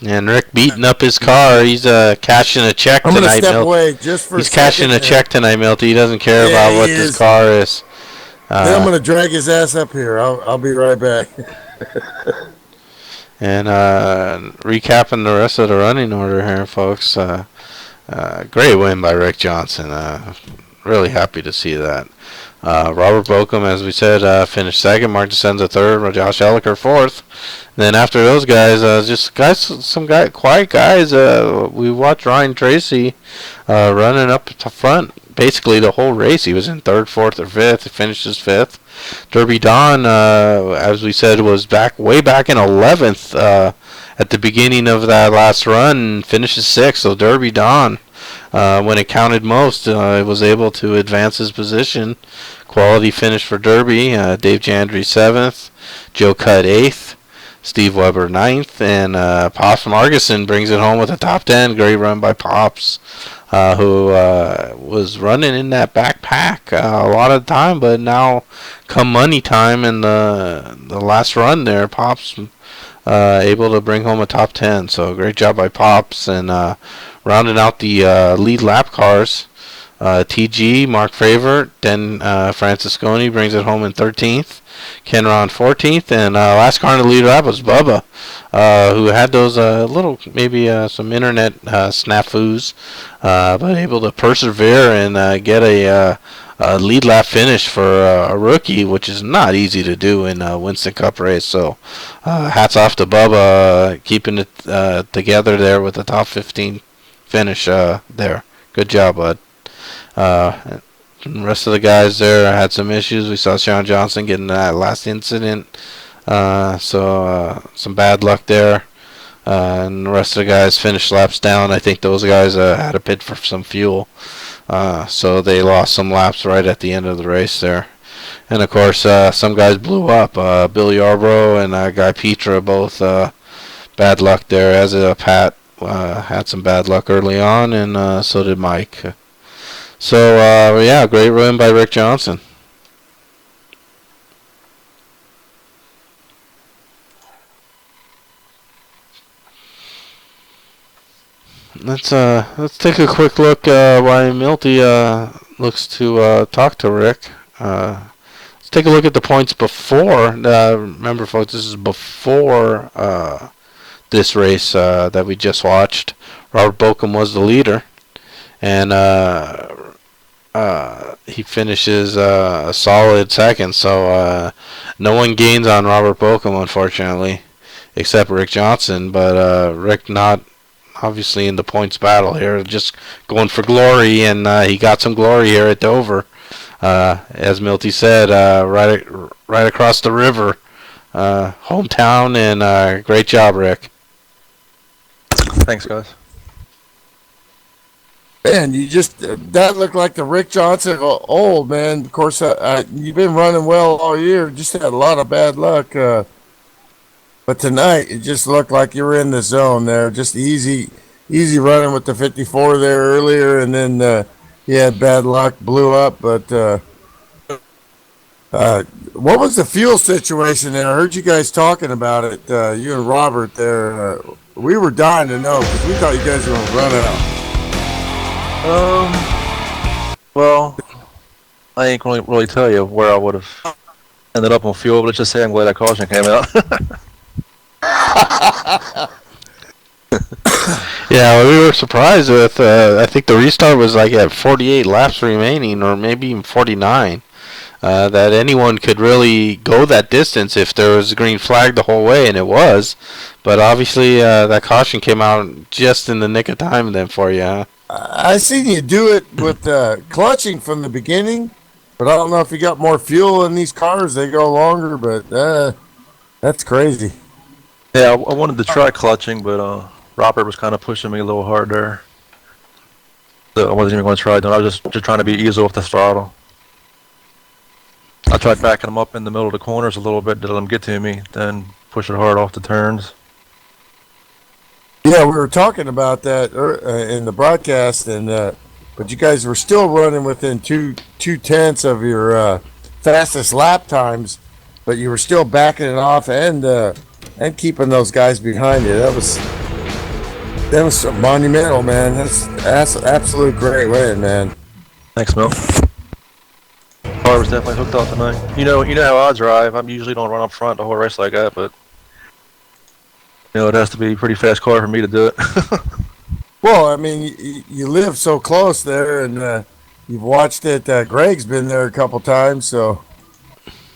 B: And Rick beating up his car. He's cashing a check tonight.
A: I'm going to step away just for a second.
B: He's cashing a check tonight, Milty. He doesn't care about what this car is.
A: Then I'm going to drag his ass up here. I'll be right back.
B: And recapping the rest of the running order here, folks. Great win by Rick Johnson. Really happy to see that. Robert Bokum, as we said, finished second. Mark Descends third. Josh Elliker fourth. And then after those guys, quiet guys. We watched Ryan Tracy running up to front basically the whole race. He was in third, fourth, or fifth. He finished his fifth. Derby Don, as we said, was way back in 11th at the beginning of that last run. Finishes sixth. So Derby Don, when it counted most, was able to advance his position. Quality finish for Derby. Dave Jandry 7th. Joe Cutt 8th. Steve Weber 9th. And Pops Margison brings it home with a top 10. Great run by Pops, who was running in that backpack a lot of the time. But now, come money time in the last run there, Pops able to bring home a top 10. So great job by Pops. And rounding out the lead lap cars, TG, Mark Favorite, then Francisconi brings it home in 13th. Ken Ron 14th, and last car in the lead lap was Bubba, who had those maybe some internet snafus, but able to persevere and get a lead lap finish for a rookie, which is not easy to do in a Winston Cup race. So hats off to Bubba, keeping it together there with the top 15 finish there. Good job, bud. The rest of the guys there had some issues. We saw Sean Johnson getting that last incident, so some bad luck there. And the rest of the guys finished laps down. I think those guys had a pit for some fuel, so they lost some laps right at the end of the race there. And of course, some guys blew up. Bill Yarbrough and Guy Petra both bad luck there. As Pat had some bad luck early on, and so did Mike. So, yeah, great win by Rick Johnson. Let's take a quick look why Milty looks to talk to Rick. Let's take a look at the points before. Remember, folks, this is before this race that we just watched. Robert Bokum was the leader, and he finishes a solid second. So no one gains on Robert Bokum, unfortunately, except Rick Johnson. But Rick not obviously in the points battle here, just going for glory, and he got some glory here at Dover. As Milty said, right across the river, hometown, and great job, Rick.
D: Thanks, guys.
A: Man, you just that looked like the Rick Johnson of old, man. Of course, you've been running well all year. Just had a lot of bad luck, but tonight it just looked like you were in the zone there. Just easy running with the 54 there earlier, and then you had bad luck, blew up. But what was the fuel situation there? I heard you guys talking about it. You and Robert there. We were dying to know because we thought you guys were going to run out.
D: Well, I ain't gonna really tell you where I would have ended up on fuel, but let's just say I'm glad that caution came out.
B: Yeah, we were surprised with, I think the restart was like at 48 laps remaining, or maybe even 49, that anyone could really go that distance if there was a green flag the whole way, and it was. But obviously, that caution came out just in the nick of time then for you, huh?
A: I seen you do it with clutching from the beginning, but I don't know if you got more fuel in these cars. They go longer, but that's crazy.
D: Yeah, I wanted to try clutching, but Robert was kind of pushing me a little hard there. So I wasn't even going to try it. I was just trying to be easy off the throttle. I tried backing him up in the middle of the corners a little bit to let him get to me, then push it hard off the turns.
A: Yeah, we were talking about that in the broadcast, and but you guys were still running within two tenths of your fastest lap times, but you were still backing it off and keeping those guys behind you. That was monumental, man. That's an absolute great win, man.
D: Thanks, Mel. Car was definitely hooked up tonight. You know how I drive. I usually don't run up front the whole race like that, but it has to be a pretty fast car for me to do it.
A: Well, I mean, you live so close there, and you've watched it. Greg's been there a couple times, so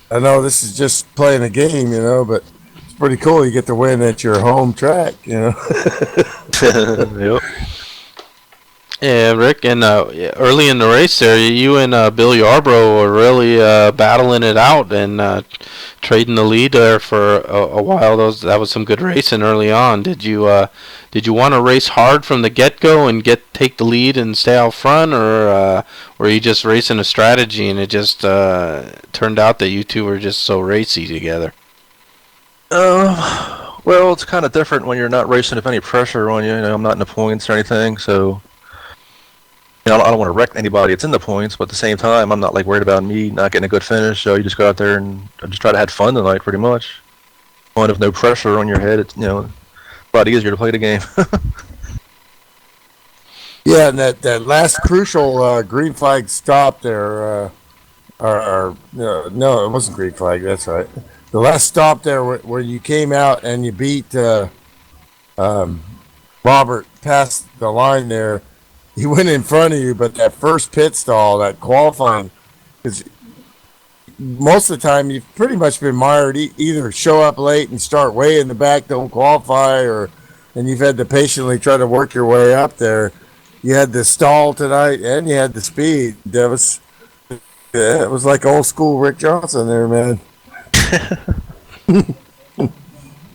A: I know this is just playing a game, but it's pretty cool. You get to win at your home track,
D: Yep.
B: Yeah, Rick, and early in the race there, you and Bill Yarbrough were really battling it out and trading the lead there for a while. That was some good racing early on. Did you want to race hard from the get-go and take the lead and stay out front, or were you just racing a strategy and it just turned out that you two were just so racy together?
D: Well, it's kind of different when you're not racing with any pressure on you. I'm not in the points or anything, so I don't want to wreck anybody. It's in the points, but at the same time, I'm not worried about me not getting a good finish. So you just go out there and just try to have fun tonight, pretty much. Fun with no pressure on your head. It's a lot easier to play the game.
A: Yeah, and that last crucial green flag stop there, no, it wasn't green flag. That's right. The last stop there where you came out and you beat Robert past the line there. He went in front of you, but that first pit stall, that qualifying, because most of the time you've pretty much been mired. Either show up late and start way in the back, don't qualify, and you've had to patiently try to work your way up there. You had the stall tonight, and you had the speed. It was like old school Rick Johnson there, man.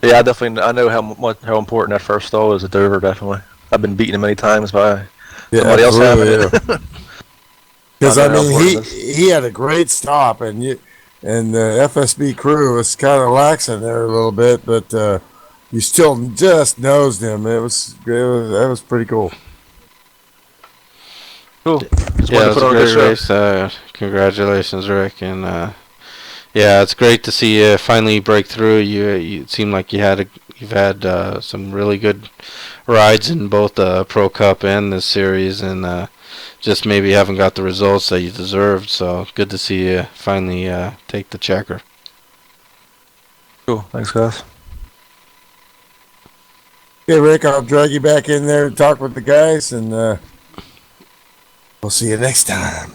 D: Yeah, I know how important that first stall is at Dover. Definitely, I've been beaten many times by somebody else having it.
A: Because I mean, he had a great stop, and the FSB crew was kind of laxing there a little bit, but you still just nosed him. That was pretty cool.
D: Cool.
B: Yeah, it was a great race. Congratulations, Rick, and yeah, it's great to see you finally break through. You seem like you've had some really good rides in both the Pro Cup and the series, and just maybe haven't got the results that you deserved. So good to see you finally take the checker.
D: Cool. Thanks, guys.
A: Hey, Rick, I'll drag you back in there and talk with the guys, and we'll see you next time.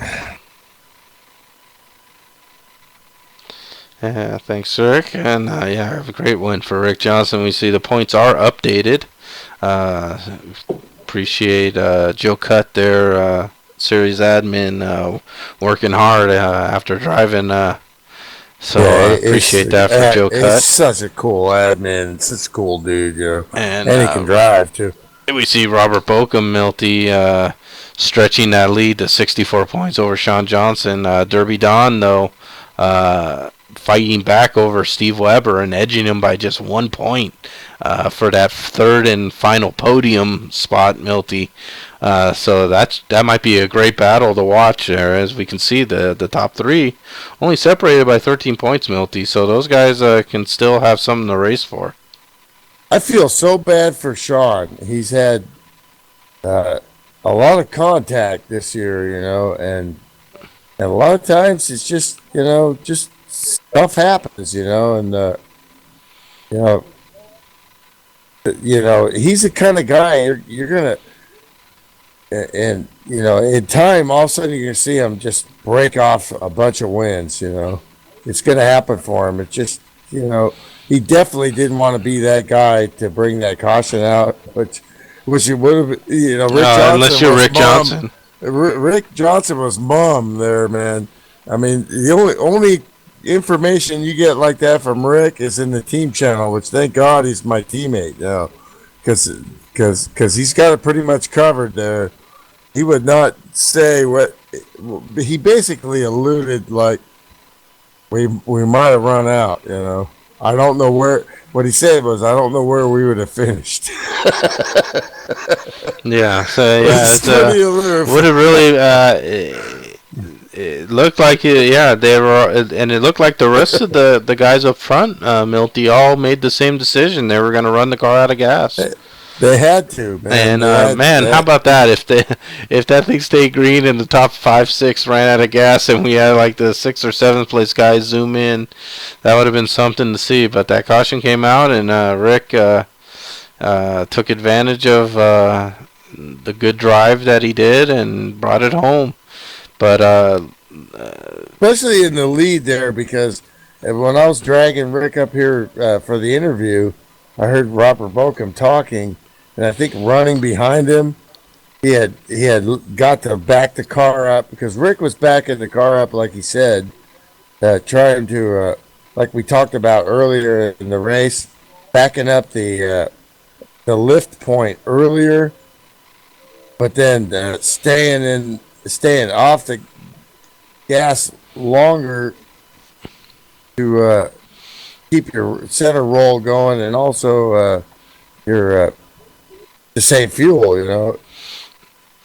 B: Yeah, thanks, Rick. And yeah, have a great win for Rick Johnson. We see the points are updated. Appreciate Joe Cutt there, series admin, working hard after driving. So I appreciate that for Joe
A: He's
B: Cutt.
A: such a cool admin. Such a cool dude, you know.
B: And
A: he can drive too.
B: we see Robert Bokum, Milty, stretching that lead to 64 points over Sean Johnson. Derby Don, though, fighting back over Steve Weber and edging him by just 1 point for that third and final podium spot, Milty. So that might be a great battle to watch there. As we can see, the top three only separated by 13 points, Milty. So those guys can still have something to race for.
A: I feel so bad for Sean. He's had a lot of contact this year, you know, and a lot of times it's just, you know, just stuff happens, you know, and you know, he's the kind of guy you're gonna, and you know, in time, all of a sudden you're gonna see him just break off a bunch of wins. You know, it's gonna happen for him. It's just, you know, he definitely didn't want to be that guy to bring that caution out, which it would have, you know, Rick Johnson.
B: Unless you're Rick Johnson.
A: Rick Johnson was mum there, man. I mean, the only information you get like that from Rick is in the team channel, which thank God he's my teammate now, because he's got it pretty much covered there. He would not say what he basically alluded, like we might have run out, you know. I don't know where. What he said was, I don't know where we would have finished.
B: Yeah, so yeah, would have really. It looked like they were, and it looked like the rest of the guys up front, Milty, all made the same decision. They were going to run the car out of gas.
A: They had to, man.
B: And how about that? If that thing stayed green and the top 5-6 ran out of gas, and we had like the 6th or 7th place guys zoom in, that would have been something to see. But that caution came out, and Rick took advantage of the good drive that he did and brought it home. But
A: especially in the lead there, because when I was dragging Rick up here for the interview, I heard Robert Bokum talking, and I think running behind him, he had got to back the car up, because Rick was backing the car up, like he said, trying to, like we talked about earlier in the race, backing up the lift point earlier, but then staying off the gas longer to keep your center roll going, and also your to save fuel, you know.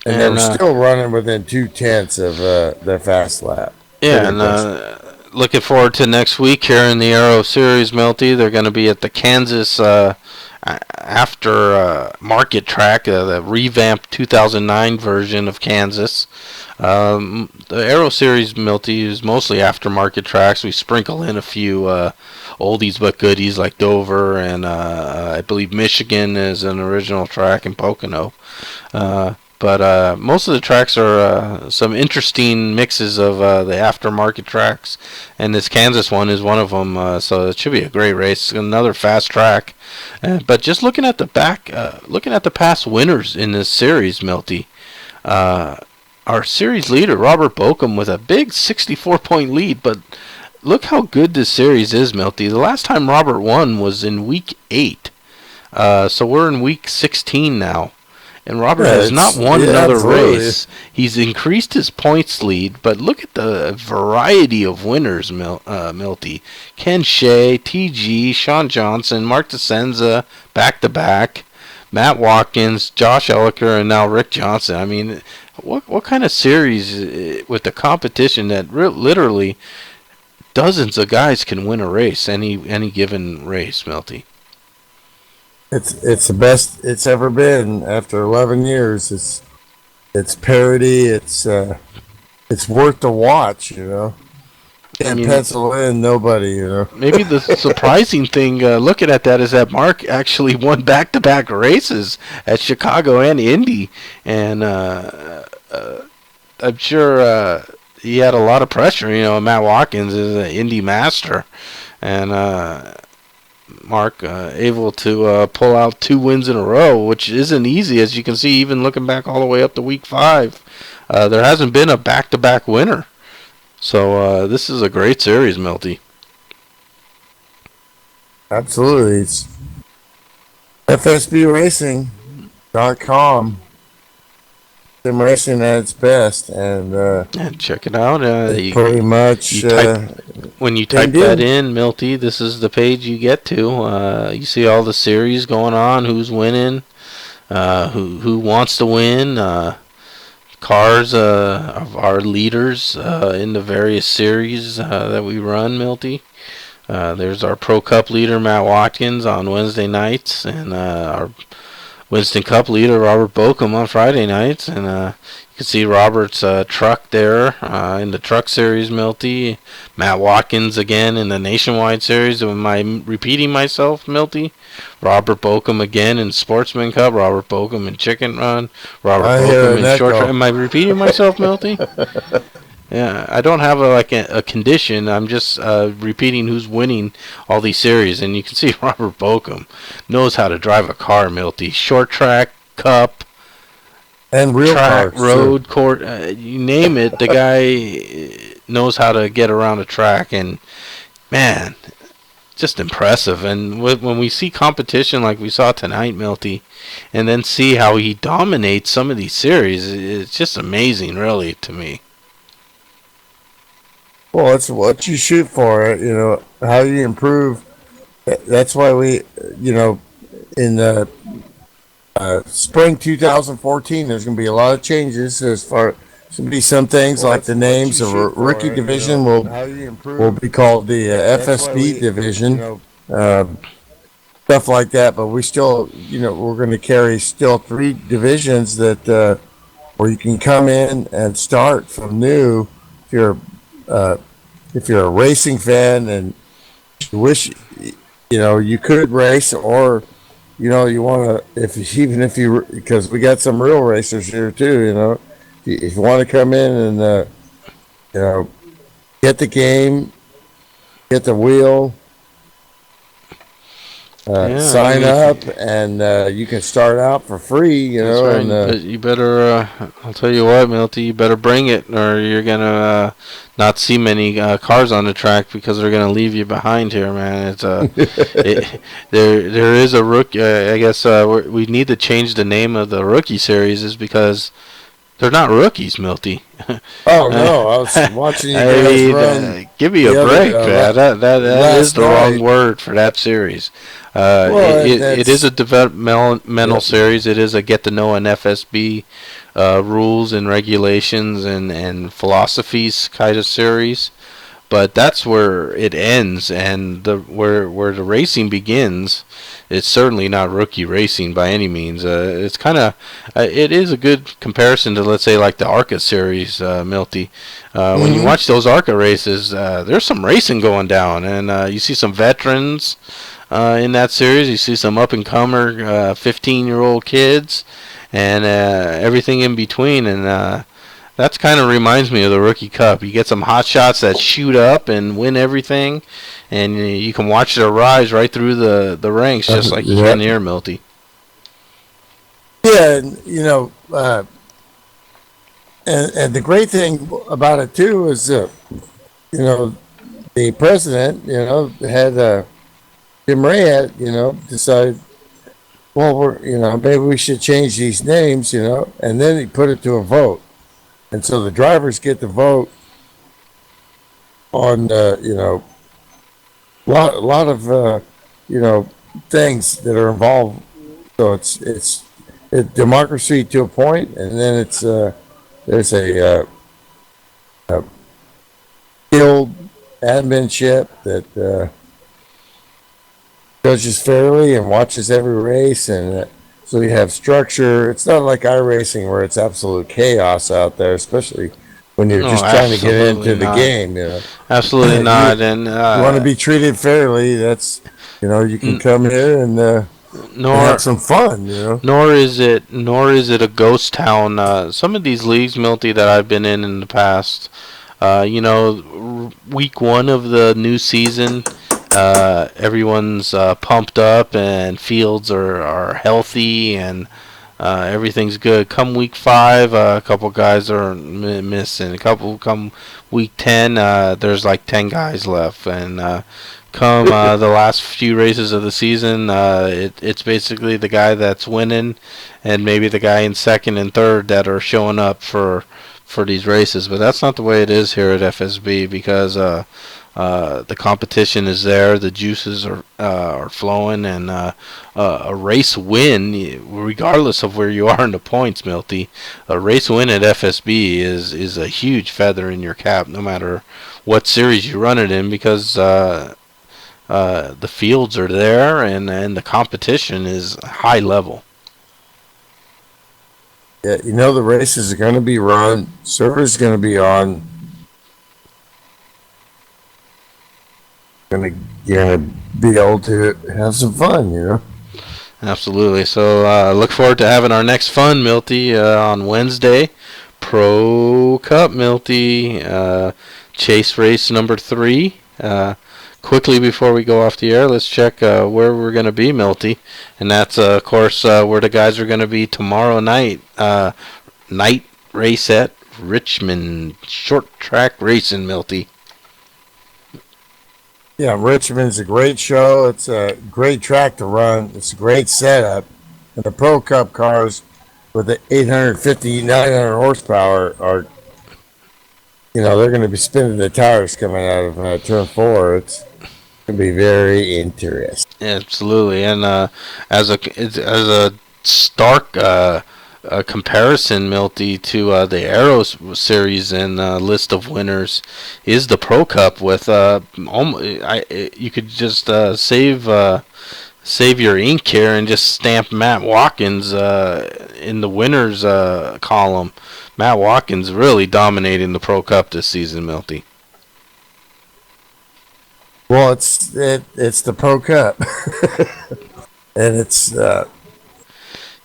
A: And they were still running within 0.2 of their fast lap.
B: Yeah, and looking forward to next week here in the Aero Series, Milty. They're going to be at the Kansas after market track, the revamped 2009 version of Kansas. The Aero Series, Milty, is mostly aftermarket tracks. We sprinkle in a few oldies but goodies like Dover, and I believe Michigan is an original track in Pocono. But most of the tracks are some interesting mixes of the aftermarket tracks, and this Kansas one is one of them. So it should be a great race. Another fast track. But just looking at the past winners in this series, Milty, our series leader Robert Bokum with a big 64-point lead. But look how good this series is, Milty. The last time Robert won was in week 8. So we're in week 16 now. And Robert has not won another race. He's increased his points lead, but look at the variety of winners, Milty. Ken Shea, TG, Sean Johnson, Mark DeSenza, back-to-back, Matt Watkins, Josh Elliker, and now Rick Johnson. I mean, what kind of series with the competition that literally dozens of guys can win a race, any given race, Milty?
A: It's the best it's ever been after 11 years. It's parity. It's worth to watch, you know. Can't pencil in nobody, you know.
B: Maybe the surprising thing looking at that is that Mark actually won back-to-back races at Chicago and Indy, and I'm sure he had a lot of pressure. You know, Matt Watkins is an Indy master, and Mark, able to pull out 2 wins in a row, which isn't easy, as you can see, even looking back all the way up to week 5. There hasn't been a back-to-back winner. So this is a great series, Milty.
A: Absolutely. It's FSBRacing.com. Sim racing at its best, and
B: check it out.
A: pretty much
B: when you type that in, Milty, this is the page you get to. You see all the series going on, who's winning, who wants to win, cars of our leaders in the various series that we run, Milty. There's our Pro Cup leader, Matt Watkins, on Wednesday nights, and our Winston Cup leader, Robert Bokum, on Friday nights. And you can see Robert's truck there in the truck series, Milty. Matt Watkins again in the Nationwide series. Am I repeating myself, Milty? Robert Bokum again in Sportsman Cup. Robert Bokum in Chicken Run. Robert Bokum in Short Track. Am I repeating myself, Milty? Yeah, I don't have a condition. I'm just repeating who's winning all these series, and you can see Robert Bokum knows how to drive a car, Milty. Short track, cup,
A: and real
B: track,
A: cars,
B: road, court, you name it. The guy knows how to get around a track, and man, just impressive. And when we see competition like we saw tonight, Milty, and then see how he dominates some of these series, it's just amazing, really, to me.
A: Well, it's what you shoot for, how you improve. That's why we, in the spring 2014, there's going to be a lot of changes as far. There's going to be some things like the names of a rookie division will be called the FSB division, stuff like that. But we still, we're going to carry still 3 divisions that where you can come in and start from new if you're a racing fan and you wish you could race, or you want to, because we got some real racers here too, if you want to come in and get the game, get the wheel, sign up, and you can start out for free.
B: That's right. And you better. I'll tell you what, Milty. You better bring it, or you're gonna not see many cars on the track because they're gonna leave you behind here, man. It's there is a rookie. I guess we need to change the name of the rookie series, is because they're not rookies, Milty.
A: Oh no! I was watching you guys run.
B: Give me a break, man. That is the wrong word for that series. It is a developmental series. It is a get to know an FSB rules and regulations and philosophies kind of series. But that's where it ends, and where the racing begins. It's certainly not rookie racing by any means. It's kind of it is a good comparison to, let's say, like the ARCA series, Milty. When you watch those ARCA races, there's some racing going down, and you see some veterans in that series. You see some up-and-comer 15-year-old kids, and everything in between, and that kind of reminds me of the Rookie Cup. You get some hot shots that shoot up and win everything, and you can watch their rise right through the ranks, just like you can here, Milty.
A: Yeah, and the great thing about it too is, the president, had Jim Ray had, decided, well, maybe we should change these names, and then he put it to a vote. And so the drivers get to vote on, a lot of, things that are involved. So it's democracy to a point, and then it's there's a guild adminship that judges fairly and watches every race, and so you have structure. It's not like iRacing where it's absolute chaos out there, especially when you're just trying to get into the game.
B: Absolutely not. And
A: you want to be treated fairly. That's you can come here and have some fun.
B: Nor is it a ghost town. Some of these leagues, Milty, that I've been in the past, week 1 of the new season, everyone's pumped up and fields are healthy and everything's good. Come week 5, a couple guys are missing. A couple come week 10, there's like 10 guys left, and come the last few races of the season, it's basically the guy that's winning and maybe the guy in second and third that are showing up for these races. But that's not the way it is here at FSB, because the competition is there, the juices are flowing, and a race win, regardless of where you are in the points, Milty, a race win at FSB is a huge feather in your cap, no matter what series you run it in, because the fields are there and the competition is high level.
A: Yeah, the races are going to be run. Server's going to be on. You're gonna be able to have some fun,
B: Absolutely. So look forward to having our next fun, Milty, on Wednesday. Pro Cup, Milty. Chase race number 3. Quickly before we go off the air, let's check where we're going to be, Milty. And that's, of course, where the guys are going to be tomorrow night. Night race at Richmond. Short track racing, Milty.
A: Yeah, Richmond's a great show. It's a great track to run. It's a great setup. And the Pro Cup cars with the 850, 900 horsepower are, they're going to be spinning the tires coming out of turn 4. It's going to be very interesting.
B: Absolutely. And as a stark comparison, Milty, to the Aero Series and list of winners is the Pro Cup with you could just save your ink here and just stamp Matt Watkins in the winners column. Matt Watkins really dominating the Pro Cup this season, Milty.
A: Well, it's the Pro Cup, and it's the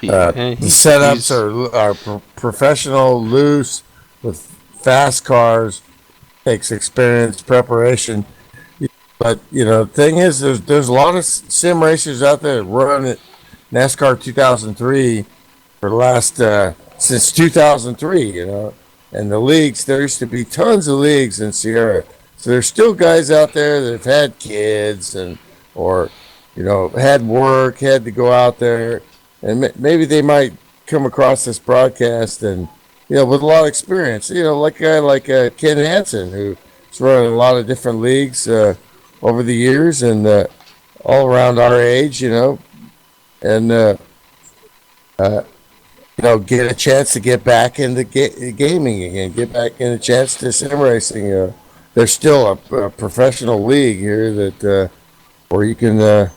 A: setups are professional, loose, with fast cars. Takes experience, preparation. But the thing is, there's a lot of sim racers out there that run at NASCAR 2003 for the last since 2003. And the leagues, there used to be tons of leagues in Sierra. So there's still guys out there that have had kids or had work, had to go out there. And maybe they might come across this broadcast and, with a lot of experience, like a guy like Ken Hansen, who's running a lot of different leagues over the years and all around our age, and, get a chance to get back into gaming again, get back in a chance to sim racing. There's still a professional league here that where you can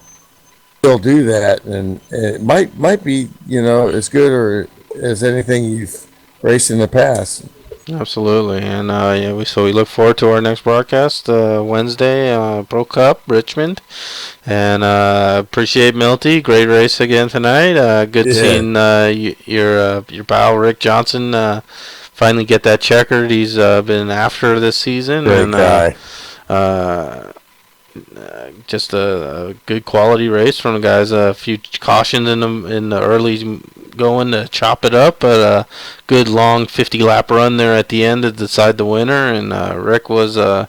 A: still do that, and it might be as good or as anything you've raced in the past.
B: Absolutely, and we look forward to our next broadcast Wednesday, Pro Cup Richmond, and appreciate Milty. Great race again tonight. Good seeing your pal Rick Johnson finally get that checkered. He's been after this season.
A: Great guy.
B: Just a good quality race from the guys. A few cautions in the early going to chop it up, but a good long 50-lap run there at the end to decide the winner. And Rick was up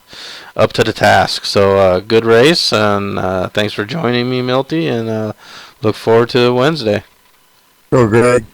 B: to the task. So good race, and thanks for joining me, Milty. And look forward to Wednesday.
A: Go, Greg.